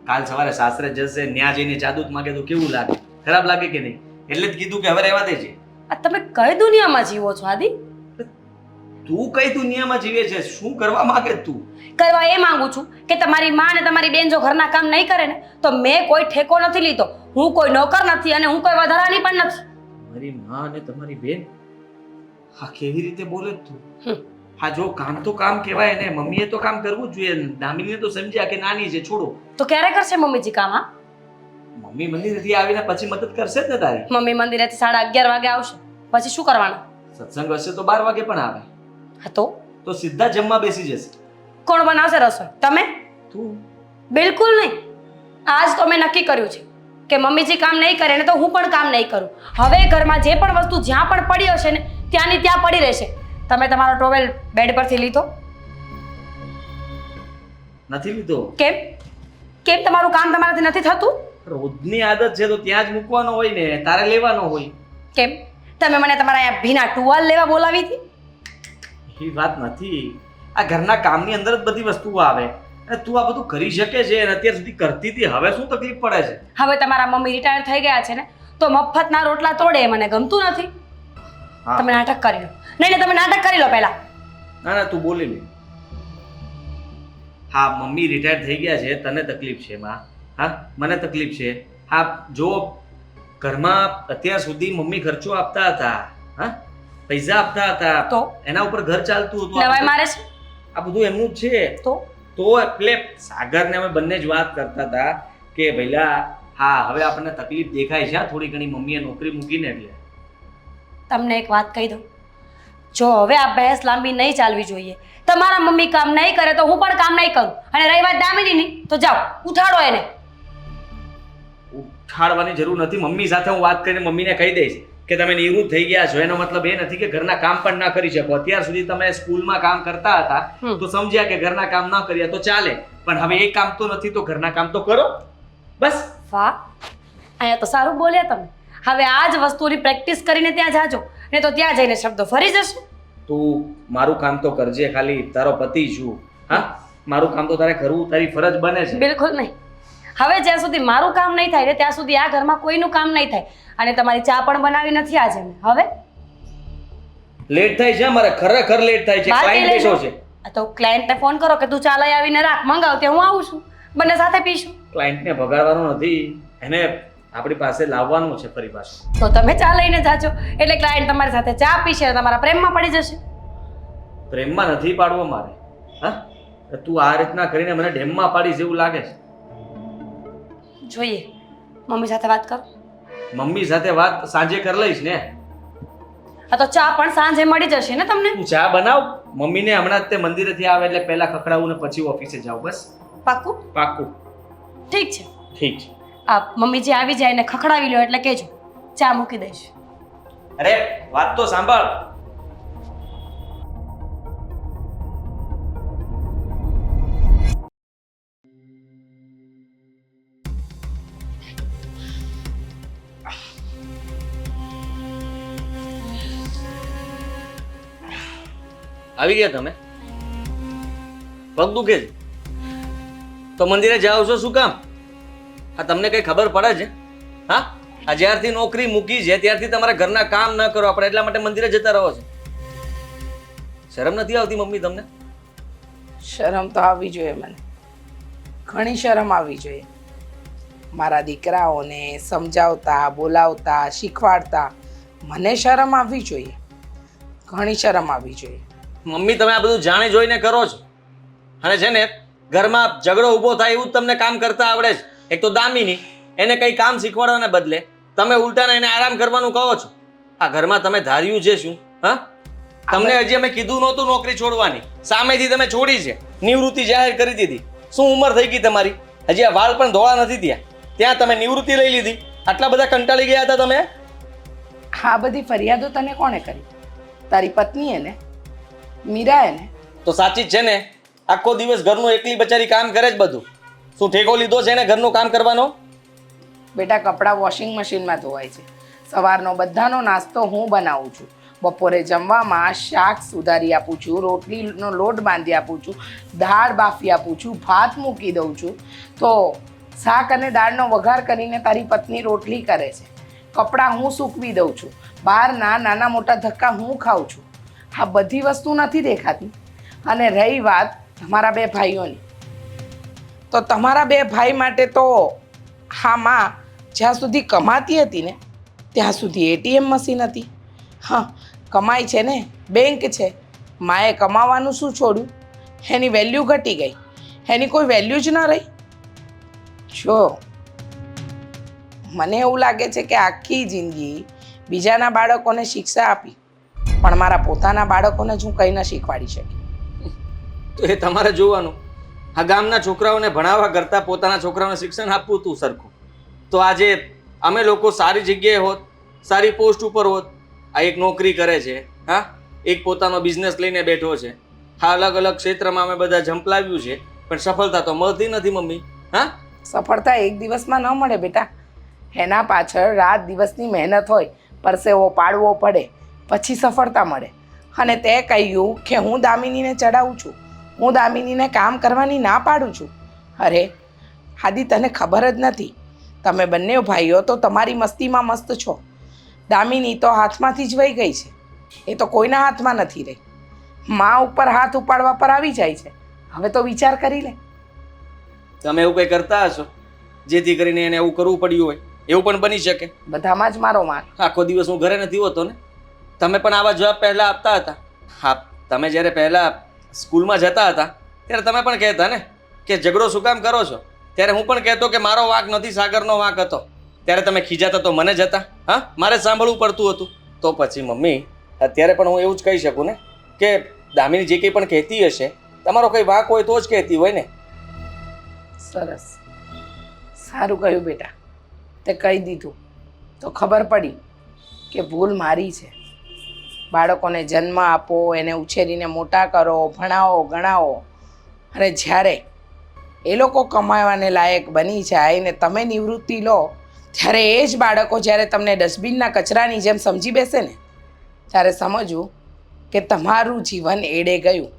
Speaker 5: કાલ સવારે સાસરે જશે, ન્યા જઈને જાદુ માંગે તો કેવું લાગે? ખરાબ લાગે કે નહીં? એટલે જ કીધું કે હવે રહેવા દેજે.
Speaker 4: આ તમે કઈ દુનિયામાં જીવો છો આદિ?
Speaker 5: તું કઈ દુનિયામાં જીવે છે? શું કરવા માંગે તું?
Speaker 4: કરવા એ માંગુ છું કે તમારી માં અને તમારી બેન જો ઘરના કામ નહીં કરે ને તો મેં કોઈ ઠેકો નથી લીધો. હું કોઈ નોકર નથી અને હું કોઈ વધારાની પણ નથી.
Speaker 5: મારી માં અને તમારી બેન હા કેવી રીતે બોલે તું?
Speaker 4: હમ.
Speaker 5: હા જો કામ તો કામ કહેવાય ને, મમ્મીએ તો કામ કરવું જ જોઈએ. દામિનીને તો સમજ્યા કે નાની છે, છોડો.
Speaker 4: તો ક્યારે કરશે મમ્મીજી કામ? હા,
Speaker 5: મમ્મી મંદિરેથી આવીને પછી મદદ કરશે જ ને તારી.
Speaker 4: મમ્મી મંદિરેથી 11:30 વાગે આવશે, પછી શું કરવાનું?
Speaker 5: સત્સંગ હશે તો 12 વાગે પણ આવે.
Speaker 4: હા
Speaker 5: તો સીધા જમવા બેસી જશે.
Speaker 4: કોણ બનાવશે રસોઈ? તમે?
Speaker 5: તું
Speaker 4: બિલકુલ નહીં. આજ તો મેં નક્કી કર્યું છે કે મમ્મીજી કામ નહીં કરે ને તો હું પણ કામ નહીં કરું. હવે ઘરમાં જે પણ વસ્તુ જ્યાં પણ પડી હશે ને ત્યાંની ત્યાં પડી રહેશે. તમે તમારો ટોવેલ બેડ પરથી લીધો?
Speaker 5: નથી લીધો.
Speaker 4: કેમ? કેમ તમારું કામ તમારાથી નથી થતું?
Speaker 5: રોજની આદત છે તો ત્યાં જ મૂકવાનો હોય ને, તારે લેવાનો હોય.
Speaker 4: કેમ? તમે મને તમારા અહીંયા ભીના ટુવાલ લેવા બોલાવી હતી?
Speaker 5: એ વાત નથી. આ ઘરના કામની અંદર જ બધી વસ્તુઓ આવે અને તું આ બધું કરી શકે છે અને અત્યાર સુધી કરતી હતી, હવે શું તકલીફ પડે છે?
Speaker 4: હવે તમારા મમ્મી રિટાયર થઈ ગયા છે ને તો મફતના રોટલા તોડે એ મને ગમતું નથી.
Speaker 5: હા.
Speaker 4: તમે નાટક કરી લો. નહીં, તમે નાટક કરી લો પહેલા.
Speaker 5: ના ના તું બોલી લે. હા મમ્મી રિટાયર થઈ ગયા છે, તને તકલીફ છે માં? હા મને તકલીફ છે. હા જો ઘરમાં અત્યાર સુધી મમ્મી ખર્ચો આપતા હતા, હા પૈસા આપતા હતા,
Speaker 4: તો
Speaker 5: એના ઉપર ઘર ચાલતું હતું.
Speaker 4: નવાઈ મારે છે
Speaker 5: આ બધું એમનું જ છે. તો એટલે સાગરને અમે બંને જ વાત કરતા હતા કે ભઈલા હા હવે આપણને તકલીફ દેખાય છે થોડી ઘણી, મમ્મીએ નોકરી મૂકીને. એટલે
Speaker 4: તમને એક વાત કહી દઉં, જો હવે આ બહેસ લાંબી નહીં ચાલવી જોઈએ. તમારા મમ્મી કામ નહીં કરે તો હું પણ કામ નહીં કરું. અને રહી વાત દામિનીની, તો જાઓ ઉઠાડો એને.
Speaker 5: ઉઠાડવાની જરૂર નથી. મમ્મી સાથે હું વાત કરીને મમ્મીને કહી દઈશ કે તમે નિવૃત્ત થઈ ગયા છો. એનો મતલબ એ નથી કે ઘરના કામ પણ ના કરી શકો. અત્યાર સુધી તમે સ્કૂલમાં કામ કરતા હતા તો સમજ્યા કે ઘરના કામ ના કર્યા તો ચાલે, પણ હવે એ કામ તો નથી તો ઘરના કામ તો કરો બસ.
Speaker 4: વાહ, અહીંયા તો સારું બોલ્યા તમે. હવે આ જ વસ્તુની પ્રેક્ટિસ કરીને ત્યાં જાજો, ને તો ત્યાં જઈને શબ્દો ફરી જશે.
Speaker 5: તું મારું કામ તો કરજે, ખાલી તારો પતિ છું. હા મારું કામ તો તારે કરવું, તારી ફરજ બને છે.
Speaker 4: બિલકુલ નહીં. હવે જ્યાં સુધી મારું કામ નહીં થાય ને ત્યાં સુધી આ ઘરમાં કોઈનું કામ નહીં થાય. અને તમારી ચા પણ બનાવી નથી આજે મેં. હવે
Speaker 5: લેટ થાય છે મારે, ખરેખર લેટ થાય છે.
Speaker 4: બહાર
Speaker 5: ક્લાયન્ટ
Speaker 4: લઈ
Speaker 5: બેઠો
Speaker 4: જાઓ.
Speaker 5: છે.
Speaker 4: આ તો ક્લાયન્ટને ફોન કરો કે તું ચા લઈ આવીને રાખ, મંગાવ, ત્યાં હું આવું છું, બંને સાથે પીશું.
Speaker 5: ક્લાયન્ટને ભગાડવાનો નથી, એને આપણી પાસે લાવવાનું છે ફરી પાછું.
Speaker 4: તો તમે ચા લઈને જાજો એટલે ક્લાયન્ટ તમારી સાથે ચા પીશે અને તમારા પ્રેમમાં પડી જશે.
Speaker 5: પ્રેમમાં નથી પાડવો મારે. હા તું આ રીતના કરીને મને ડેમમાં પાડીશ એવું લાગે છે.
Speaker 4: જોઈએ, મમ્મી સાથે વાત કરો.
Speaker 5: મમ્મી સાથે વાત સાંજે કરી લઈશ ને.
Speaker 4: આ તો ચા પણ સાંજે મળી જશે ને તમને.
Speaker 5: તું ચા બનાવ, મમ્મીને હમણાં જ તે મંદિરેથી આવે એટલે પહેલા ખખડાવું ને પછી ઓફિસે જાઉં. બસ
Speaker 4: પાક્કું?
Speaker 5: પાક્કું.
Speaker 4: ઠીક છે.
Speaker 5: ઠીક છે.
Speaker 4: આ મમ્મી જે આવી જાય ને ખખડાવી લો એટલે કહેજો, ચા મૂકી દઈશ.
Speaker 5: અરે વાત તો સાંભળ. આવી ગયા તમે? પગ દુખે છે તો મંદિરે જાઓ છો શું કામ? હા તમને કઈ ખબર પડે છે? હા આ જ્યારથી નોકરી મૂકી છે ત્યારથી તમારા ઘરના કામ ન કરો આપણે એટલા માટે મંદિરે જતા રહો છો. શરમ નથી આવતી મમ્મી તમને?
Speaker 1: શરમ તો આવવી જોઈએ મને, ઘણી શરમ આવવી જોઈએ. મારા દીકરાઓને સમજાવતા, બોલાવતા, શીખવાડતા મને શરમ આવવી જોઈએ, ઘણી શરમ આવવી જોઈએ.
Speaker 5: મમ્મી તમે આ બધું જાણી જોઈને કરો છો અને છે ને ઘરમાં ઝઘડો ઊભો થાય એવું જ તમને કામ કરતા આવડે છે. એક તો દામિની, એને કંઈ કામ શીખવાડવાને બદલે તમે ઉલટાને એને આરામ કરવાનું કહો છો. આ ઘરમાં તમે ધાર્યું છે શું? હા તમને હજી અમે કીધું નહોતું નોકરી છોડવાની, સામેથી તમે છોડી છે, નિવૃત્તિ જાહેર કરી દીધી. શું ઉંમર થઈ ગઈ તમારી? હજી આ વાળ પણ ધોળા નથી થયા, ત્યાં તમે નિવૃત્તિ લઈ લીધી. આટલા બધા કંટાળી ગયા હતા તમે?
Speaker 1: આ બધી ફરિયાદો તને કોણે કરી? તારી પત્નીએ ને, મીરાએ ને.
Speaker 5: તો સાચી જ છે ને, આખો દિવસ ઘરનું એકલી બચારી કામ કરે જ બધું. શું ઠેકો લીધો છે એને ઘરનું કામ કરવાનો?
Speaker 1: બેટા કપડાં વોશિંગ મશીનમાં ધોવાય છે, સવારનો બધાનો નાસ્તો હું બનાવું છું, બપોરે જમવામાં શાક સુધારી આપું છું, રોટલીનો લોટ બાંધી આપું છું, દાળ બાફી આપું છું, ભાત મૂકી દઉં છું, તો શાક અને દાળનો વઘાર કરીને તારી પત્ની રોટલી કરે છે, કપડાં હું સૂકવી દઉં છું, બહારના નાના મોટા ધક્કા હું ખાઉં છું. આ બધી વસ્તુ નથી દેખાતી. અને રહી વાત તમારા બે ભાઈઓની, તો તમારા બે ભાઈ માટે તો હા માં જ્યાં સુધી કમાતી હતી ને ત્યાં સુધી એટીએમ મશીન હતી. હા કમાય છે ને, બેંક છે. માએ કમાવાનું શું છોડ્યું? એની વેલ્યુ ઘટી ગઈ, એની કોઈ વેલ્યુ જ ન રહી. જો મને એવું લાગે છે કે આખી જિંદગી બીજાના બાળકોને શિક્ષા આપી, પણ મારા પોતાના બાળકોને જ હું કંઈ ન શીખવાડી શકી.
Speaker 5: તો એ તમારે જોવાનું. આ ગામના છોકરાઓને ભણાવવા કરતાં પોતાના છોકરાઓને શિક્ષણ આપવું તું સરખું, તો આજે અમે લોકો સારી જગ્યાએ હોત, સારી પોસ્ટ ઉપર હોત. આ એક નોકરી કરે છે, હા, એક પોતાનો બિઝનેસ લઈને બેઠો છે. હા, અલગ અલગ ક્ષેત્રમાં અમે બધા ઝંપલાવ્યું છે, પણ સફળતા તો મળતી નથી મમ્મી. હા,
Speaker 1: સફળતા એક દિવસમાં ન મળે બેટા, એના પાછળ રાત દિવસની મહેનત હોય, પરસેવો પાડવો પડે, પછી સફળતા મળે. અને તે કહ્યું કે હું દામિનીને ચડાવું છું, હું દામિનીને કામ કરવાની ના પાડું છું. અરે આદિ, તને ખબર જ નથી. તમે બંને ભાઈઓ તો તમારી મસ્તીમાં મસ્ત છો. દામિની તો હાથમાંથી જ વહી ગઈ છે, એ તો કોઈના હાથમાં નથી રહી. મા ઉપર હાથ ઉપાડવા પર આવી જાય છે. હવે તો વિચાર કરી લે.
Speaker 5: તમે એવું કંઈ કરતા હશો જેથી કરીને એને એવું કરવું પડ્યું હોય, એવું પણ બની શકે.
Speaker 1: બધામાં જ મારો માર.
Speaker 5: આખો દિવસ હું ઘરે નથી હોતો ને, તમે પણ આવા જવાબ પહેલાં આપતા હતા. હા, તમે જ્યારે પહેલાં સ્કૂલમાં જતા હતા ત્યારે તમે પણ કહેતા ને કે ઝઘડો શું કામ કરો છો, ત્યારે હું પણ કહેતો કે મારો વાંક નથી, સાગરનો વાંક હતો. ત્યારે તમે ખીજાતા તો મને જતા, હા, મારે સાંભળવું પડતું હતું. તો પછી મમ્મી, અત્યારે પણ હું એવું જ કહી શકું ને કે દામિની જે કંઈ પણ કહેતી હશે, તમારો કંઈ વાંક હોય તો જ કહેતી હોય ને.
Speaker 1: સરસ, સારું કહ્યું બેટા, તે કહી દીધું તો ખબર પડી કે ભૂલ મારી છે. બાળકોને જન્મ આપો, એને ઉછેરીને મોટા કરો, ભણાવો ગણાવો, અને જ્યારે એ લોકો કમાવાને લાયક બની જાય ને તમે નિવૃત્તિ લો, ત્યારે એ જ બાળકો જ્યારે તમને ડસ્ટબિનના કચરાની જેમ સમજી બેસે ને, ત્યારે સમજવું કે તમારું જીવન એડે ગયું.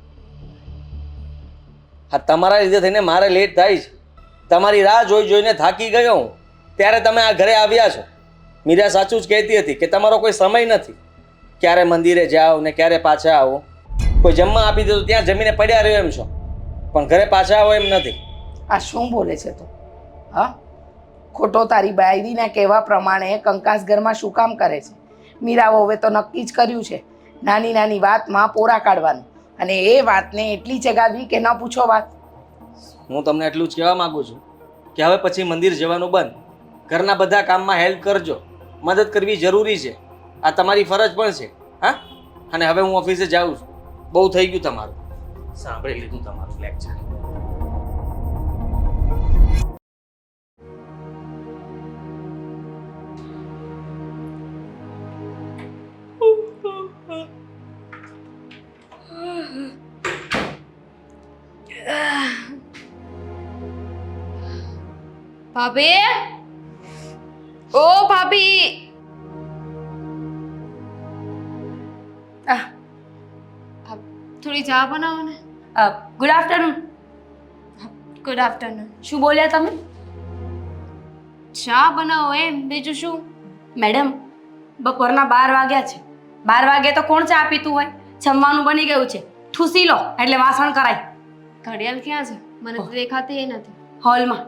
Speaker 5: હા, તમારા લીધે થઈને મારે લેટ થાય છે. તમારી રાહ જોઈને થાકી ગયો હું, ત્યારે તમે આ ઘરે આવ્યા છો. મીરા સાચું જ કહેતી હતી કે તમારો કોઈ સમય નથી. ક્યારે મંદિરે જાઓ ને ક્યારે પાછા આવો. કોઈ જમવા આપી દે તો ત્યાં જમીને પડ્યા રહ્યો એમ છો, પણ ઘરે પાછા આવો એમ નથી.
Speaker 1: આ શું બોલે છે તું? હા, ખોટો તારી બાયરીના કહેવા પ્રમાણે કંકાસ ઘરમાં શું કામ કરે છે? મીરા વહુએ તો નક્કી જ કર્યું છે નાની નાની વાતમાં પોરા કાઢવાનું, અને એ વાતને એટલી ચગાવી કે ન પૂછો વાત.
Speaker 5: હું તમને એટલું જ કહેવા માંગુ છું કે હવે પછી મંદિર જવાનું બંધ. ઘરના બધા કામમાં હેલ્પ કરજો, મદદ કરવી જરૂરી છે, આ તમારી ફરજ પણ છે. હા, અને હવે હું ઓફિસે જાઉં છું. બહુ થઈ ગયું તમારું, સાંભળી લીધું તમારું લેક્ચર.
Speaker 3: ભાભી, ઓ ભાભી, થોડી ચા બનાવો ને.
Speaker 4: Good afternoon.
Speaker 3: Good afternoon.
Speaker 4: શું બોલ્યા તમે?
Speaker 3: ચા બનાવો એમ, બીજું શું?
Speaker 4: મેડમ, બપોરના 12 વાગ્યા છે. 12 વાગે તો કોણ ચા પીતું હોય? જમવાનું બની ગયું છે, ઠૂસી લો એટલે વાસણ કરાય.
Speaker 3: ઘડિયાળ ક્યાં છે? મને તો દેખાતી નથી.
Speaker 4: હોલમાં.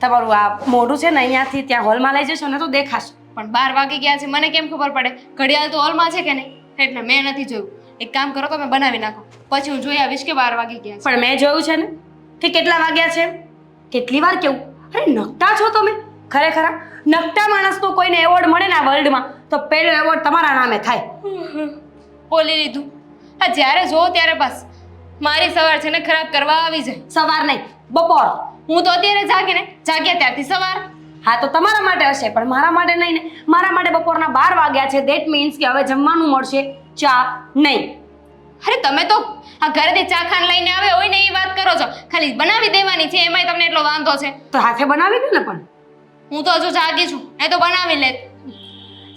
Speaker 4: તમારું આ મોઢું છે ને, અહીંયાથી ત્યાં હોલમાં લઈ જશો ને તો દેખાશે.
Speaker 3: પણ 12 વાગી ગયા છે, મને કેમ ખબર પડે? ઘડિયાળ તો હોલમાં છે કે નહીં, એટલે મેં નથી જોયું. એક કામ કરો, તમે બનાવી નાખો, પછી હું જોઈ આવીશ કે 12 વાગી ગયા છે.
Speaker 4: પણ મેં જોયું છે ને કે કેટલા વાગ્યા છે. કેટલી વાર કેવું? અરે નકટા છો તમે ખરેખર. નકટા માણસનો કોઈને એવોર્ડ મળે ને આ વર્લ્ડમાં, તો પહેલો એવોર્ડ તમારા નામે થાય.
Speaker 3: બોલી લીધું. હા, જ્યારે જોઉં ત્યારે બસ મારી સવાર છે ને ખરાબ કરવા આવી જાય.
Speaker 4: સવાર નહીં, બપોર.
Speaker 3: હું તો અત્યારે જાગીયા ત્યારથી સવાર.
Speaker 4: હા, તો તમારા માટે હશે, પણ મારા માટે નહીં ને. મારા માટે બપોરના 12 વાગ્યા છે. ધેટ મીન્સ કે હવે જમવાનું મળશે, ચા નહીં.
Speaker 3: અરે તમે તો આ ઘરેથી ચા ખાન લઈને આવે હોય ને એ વાત કરો છો. ખાલી બનાવી દેવાની છે, એમાંય તમને એટલો વાંધો છે.
Speaker 4: તો હાથે બનાવી દે ને. પણ
Speaker 3: હું તો હજુ જાગી છું, એ તો બનાવી લે.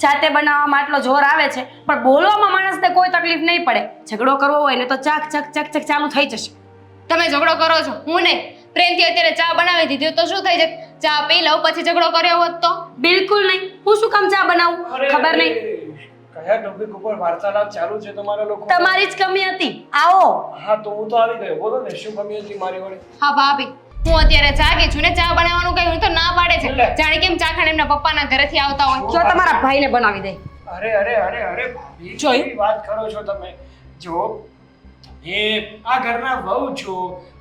Speaker 4: જાતે બનાવવામાં આટલો જોર આવે છે, પણ બોલવામાં માણસને કોઈ તકલીફ નહીં પડે. ઝઘડો કરવો હોય ને તો ચક ચક ચક ચક ચાલુ થઈ જશે.
Speaker 3: તમે ઝઘડો કરો છો, હું નહીં. પ્રેમથી અત્યારે ચા બનાવી દીધી તો શું થઈ જાય? ચા પી લઉં પછી ઝઘડો કર્યો હોત તો?
Speaker 4: બિલકુલ નહીં. હું શું કામ ચા બનાવું? ખબર નહીં.
Speaker 2: કયા ટોપિક ઉપર વાર્તાલાપ ચાલુ છે તમારા લોકો?
Speaker 4: તમારી જ કમી હતી. આવો.
Speaker 2: હા, તો હું તો આવી ગયો. બોલો ને, શું કમી હતી મારી વડે?
Speaker 3: હા ભાભી, હું અત્યારે જાગી છું ને ચા બનાવવાનું કહ્યું તો ના પાડે છે. જાણે કેમ ચા ખાને એમના પપ્પાના ઘરેથી આવતા હોય.
Speaker 4: જો તમારા ભાઈને બનાવી દે.
Speaker 2: અરે અરે અરે અરે ભાભી
Speaker 4: જોયું?
Speaker 2: કેવી વાત કરો છો તમે? જો એ આ ઘરના વહુ છો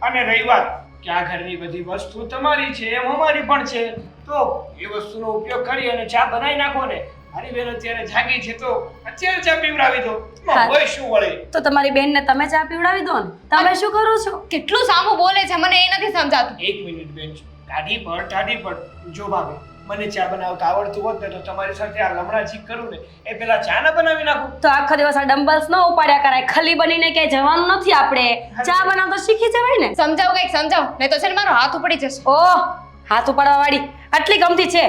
Speaker 2: અને રહી વાત કે આ ઘરની બધી વસ્તુ તમારી છે એમ અમારી પણ છે, તો એ વસ્તુનો ઉપયોગ કરી અને ચા બનાવી નાખો ને. મારી બેન અત્યારે જાગી છે તો અત્યારે ચા પીવડાવી દો. એમાં
Speaker 4: હા.
Speaker 2: હોય શું વળે?
Speaker 4: તો તમારી બેનને તમે ચા પીવડાવી દો ને. તમે શું કરો છો?
Speaker 3: કેટલું સામું બોલે છે મને એ નથી સમજાતું.
Speaker 2: એક મિનિટ બેન, ટાઢી પડ. જો ભાભી, મને ચા બનાવતા આવડતું હોત ને તો તમારી સાથે આ લમણાજી કરું ને એ પેલા ચા ના બનાવી નાખું.
Speaker 4: તો આખો દિવસ આ ડમ્બલ્સ ન ઉપાડ્યા કરાય. ખલી બનીને ક્યાંય જવાનું નથી આપણે. ચા બનાવતા શીખી જવાય ને.
Speaker 3: સમજાવ કંઈક સમજાવ, નહીં તો છે ને મારો હાથ ઉપડી જશે.
Speaker 4: ઓહ, હાથ ઉપાડવા વાળી આટલી ગમતી છે.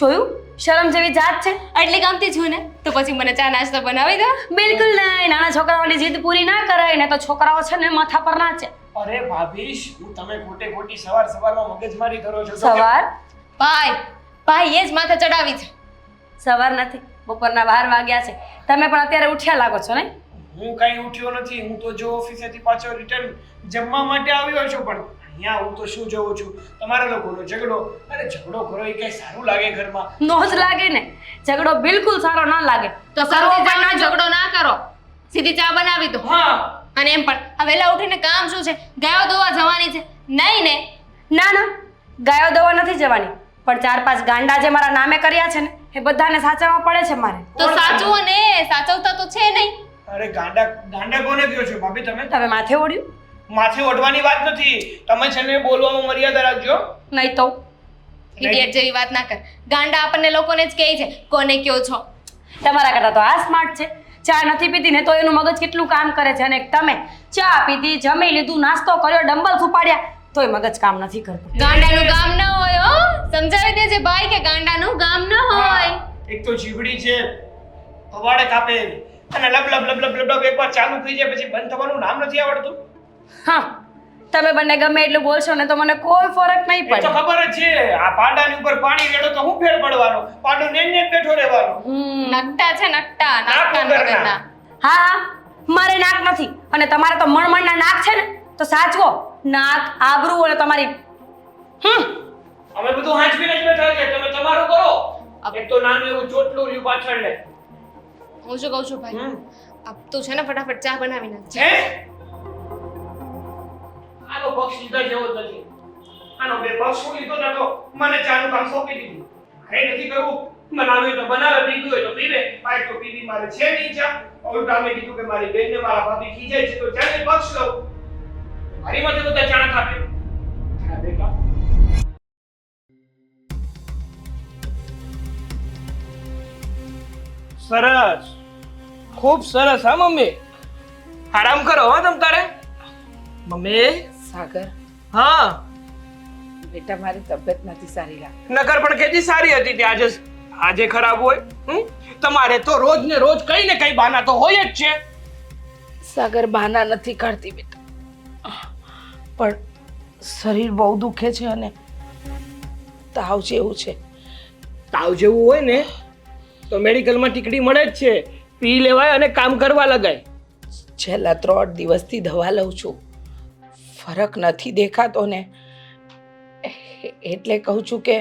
Speaker 4: જોયું? શરમ જેવી જાત છે.
Speaker 3: એટલી ગમતી છું ને તો પછી મને ચા નાસ્તો બનાવી દો.
Speaker 4: બિલકુલ નહીં. નાના છોકરાઓની જીદ પૂરી ના કરાય ને તો છોકરાઓ છે ને માથા પર નાચે.
Speaker 2: અરે ભાભી, શું તમે ખોટી સવારમાં મગજમારી કરો છો?
Speaker 4: સવાર
Speaker 3: ભાઈ એ જ માથે ચડાવી છે.
Speaker 4: સવાર નથી, બપોરના 12 વાગ્યા છે. તમે પણ અત્યારે ઉઠ્યા લાગો છો ને?
Speaker 2: હું કઈ ઉઠ્યો નથી. હું તો જો ઓફિસેથી પાછો રિટર્ન જમવા માટે આવ્યો છું, પણ અહીંયા હું તો શું જોઉં છું, તમારા લોકોનો ઝઘડો. અરે ઝઘડો કરો એ કઈ સારું લાગે ઘરમાં?
Speaker 4: નો જ લાગે ને. ઝઘડો બિલકુલ સારો ના લાગે.
Speaker 3: તો
Speaker 4: કરવો
Speaker 3: કરવો
Speaker 4: પણ ના
Speaker 3: ઝઘડો ના કરો, સીધી ચા બનાવી દો.
Speaker 2: હા,
Speaker 3: અને એમ પણ આ વહેલા ઉઠીને કામ શું છે? ગાયો દોવા જવાની છે નહીં ને?
Speaker 4: ના, ગાયો દવા નથી જવાની, પણ 4-5 ગાંડા જે મારા નામે કર્યા છે ને એ બધાને સાચવવા પડે છે મારે.
Speaker 3: તો સાચું ને, સાચવતા તો છે નહીં.
Speaker 2: અરે ગાંડા કોને કહો છો ભાભી તમે?
Speaker 4: તમે માથે ઓઢ્યું?
Speaker 2: માથે ઓઢવાની વાત નથી. તમે છે ને બોલવામાં મર્યાદા રાખજો.
Speaker 4: નહીં તો
Speaker 3: ઇડિયટ જેવી વાત ના કર. ગાંડા આપણને લોકોને જ કહે છે, કોને કયો છો?
Speaker 4: તમારા કરતા તો આ સ્માર્ટ છે. ચા નથી પીતી ને તો એનું મગજ કેટલું કામ કરે છે. અને તમે ચા પીધી, જમી લીધું, નાસ્તો કર્યો, ડમ્બલ્સ ઉપાડ્યા તોય મગજ કામ નથી કરતું.
Speaker 3: ગાંડાનું ગામ ન હોય હો. સમજાવી દેજે ભાઈ કે ગાંડાનું ગામ ન હોય.
Speaker 2: એક તો જીવડી છે, પવાડે કાપે એવી. અને લબ એકવાર ચાલુ થઈ જાય પછી બંધ થવાનું નામ નથી આવડતું.
Speaker 4: હા, તમે બંને ગમે એટલું બોલશો ને તો મને કોઈ ફરક નહીં
Speaker 2: એ તો
Speaker 4: પડે.
Speaker 2: ખબર જ છે. આ પાડાની ઉપર પાણી રેડો તો હું ફેર પડવાનો? પાડો ને બેઠો રહેવાનો.
Speaker 3: નકટા છે નકટા, નાકટા
Speaker 2: વગરના.
Speaker 3: વગરના.
Speaker 4: હા, મારે નાક નથી અને તમારે તો મણમણના નાક છે ને તો સાચવો. નાક, આબરૂ અને તમારી
Speaker 2: અમે બધું હાંચવીને જ બેઠા છે. તમે તમારું કરો. એક તો નાનું એવું ચોટલું રહ્યું પાછળ લે.
Speaker 3: હું શું કહું છું ભાઈ, અબ તું છે ને ફટાફટ ચા બનાવી નાખ.
Speaker 2: હે? આનો પક્ષ લીધા જેવો જ નથી. આનો બે પક્ષ હું લીધો નતો. મને ચાનું કામ સોંપી દીધું. કઈ નથી કરવું. બનાવ્યું તો બનાવે, પીધું હોય તો પીવે. બાઈક તો પીધી મારે છે નહીં ચા. ઉલટા મેં કીધું કે મારી બેનને મારા ભાભી ખીજાય છે તો ચાને પક્ષ લઉં. મારી માથે બધા ચાણા ખાપે. આ બેટા સરસ, ખૂબ સરસ. હા મમ્મી, આરામ કરો હો તમ તારે. મમ્મી.
Speaker 1: સાગર,
Speaker 2: હા,
Speaker 1: બેટા મારી તબિયત નથી સારી લાગતી.
Speaker 2: નકર પણ કેટલી સારી હતી તે આજે ખરાબ હોય? તમારે તો રોજ ને રોજ કઈ ને કઈ બહાના તો હોય જ છે.
Speaker 1: સાગર, બહાના નથી કાઢતી બેટા, પણ શરીર બહુ દુખે છે અને તાવ જેવું છે.
Speaker 2: તાવ જેવું હોય ને તો મેડિકલમાં ટીકડી મળે જ છે, પી લેવાય અને કામ કરવા લગાય.
Speaker 1: છેલ્લા 3 દિવસથી દવા લઉં છું, ફરક નથી દેખાતો ને એટલે કહું છું કે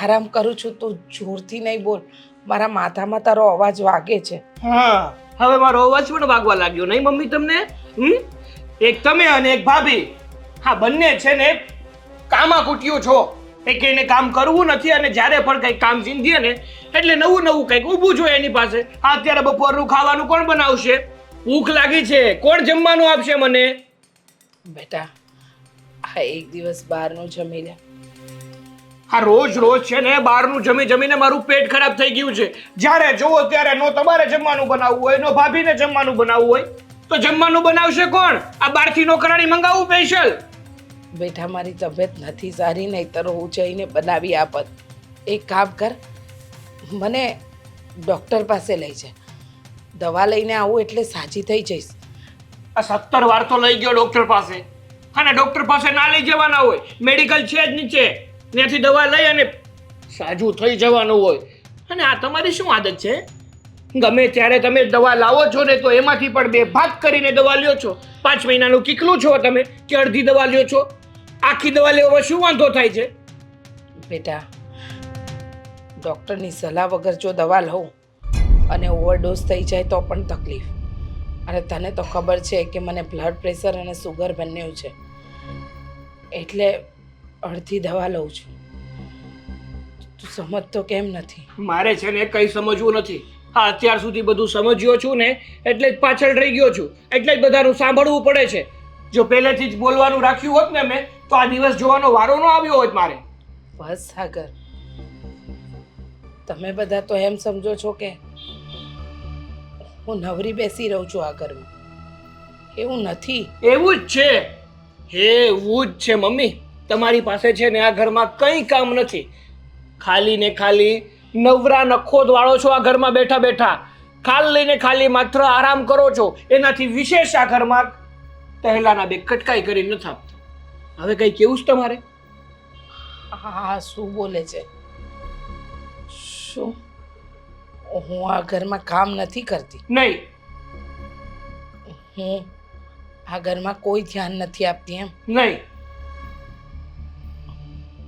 Speaker 1: આરામ કરું છું. તો જોરથી નહીં બોલ, મારા માથામાં તારો અવાજ વાગે છે.
Speaker 2: હા, હવે મારો અવાજ પણ વાગવા લાગ્યો નહીં મમ્મી તમને? એક તમે અને એક ભાભી, હા બંને છે ને કામા કુટ્યું છો. એક એને કામ કરવું નથી અને જ્યારે પણ કંઈક કામ ચીંધીએ ને એટલે નવું કંઈક ઊભું જોઈએ એની પાસે. હા, અત્યારે બપોરનું ખાવાનું કોણ બનાવશે? ભૂખ લાગી છે, કોણ જમવાનું આપશે મને?
Speaker 1: બેટા, આ એક દિવસ બહારનું જમી લે.
Speaker 2: આ રોજ છે ને બહારનું જમીને મારું પેટ ખરાબ થઈ ગયું છે. જ્યારે જોવો ત્યારે નો તમારે જમવાનું બનાવવું હોય, નો ભાભીને જમવાનું બનાવવું હોય, તો જમવાનું બનાવશે કોણ? આ બહારથી નોકરાણી મંગાવું સ્પેશિયલ?
Speaker 1: બેટા, મારી તબિયત નથી સારી, નહીંતર હું જઈને બનાવી આપત. એક કામ કર, મને ડૉક્ટર પાસે લઈ જા. દવા લઈને આવું એટલે સાજી થઈ જઈશ.
Speaker 2: આ 17 વાર તો લઈ ગયો ડોક્ટર પાસે, અને ડોક્ટર પાસે ના લઈ જવાના હોય. મેડિકલ છે જ નીચે, ત્યાંથી દવા લઈ અને સાજું થઈ જવાનું હોય. અને આ તમારી શું આદત છે? ગમે ત્યારે તમે દવા લાવો છો ને તો એમાંથી પણ 2 ભાગ કરીને દવા લ્યો છો. 5 મહિનાનું કીકલું છો તમે કે અડધી દવા લ્યો છો? આખી દવા લેવામાં શું વાંધો થાય છે?
Speaker 1: બેટા, ડૉક્ટરની સલાહ વગર જો દવા લઉં અને ઓવરડોઝ થઈ જાય તો પણ તકલીફ. અને તને તો ખબર છે કે મને બ્લડ પ્રેશર અને સુગર બંને છે, એટલે અડધી દવા લઉં છું. તું સમજતો કેમ નથી?
Speaker 2: મારે છે ને કંઈ સમજવું નથી. હા, અત્યાર સુધી બધું સમજ્યો છું ને એટલે જ પાછળ રહી ગયો છું, એટલે જ બધાનું સાંભળવું પડે છે. જો પહેલેથી જ બોલવાનું રાખ્યું હોત ને મેં, તો આ દિવસ જોવાનો વારો ન આવ્યો હોત મારે.
Speaker 1: બસ સાગર, તમે બધા તો એમ સમજો છો કે હું નવરી બેસી રહું છું આ ઘરમાં. એવું નથી.
Speaker 2: એવું જ છે, એવું જ છે મમ્મી. તમારી પાસે છે ને આ ઘરમાં કંઈ કામ નથી. ખાલી ને ખાલી નવરા નખોદ વાળો છો આ ઘરમાં બેઠા બેઠા. ખાલી ને ખાલી માત્ર આરામ કરો છો. એનાથી વિશેષ આ ઘરમાં પહેલાના બે કટકાઈ કરી નથી આપતા. હવે કંઈ કેવું છે તમારે?
Speaker 1: હા, શું બોલે છે? શું હું આ ઘરમાં કામ નથી કરતી?
Speaker 2: નહીં.
Speaker 1: હું આ ઘરમાં કોઈ ધ્યાન નથી આપતી એમ?
Speaker 2: નહીં.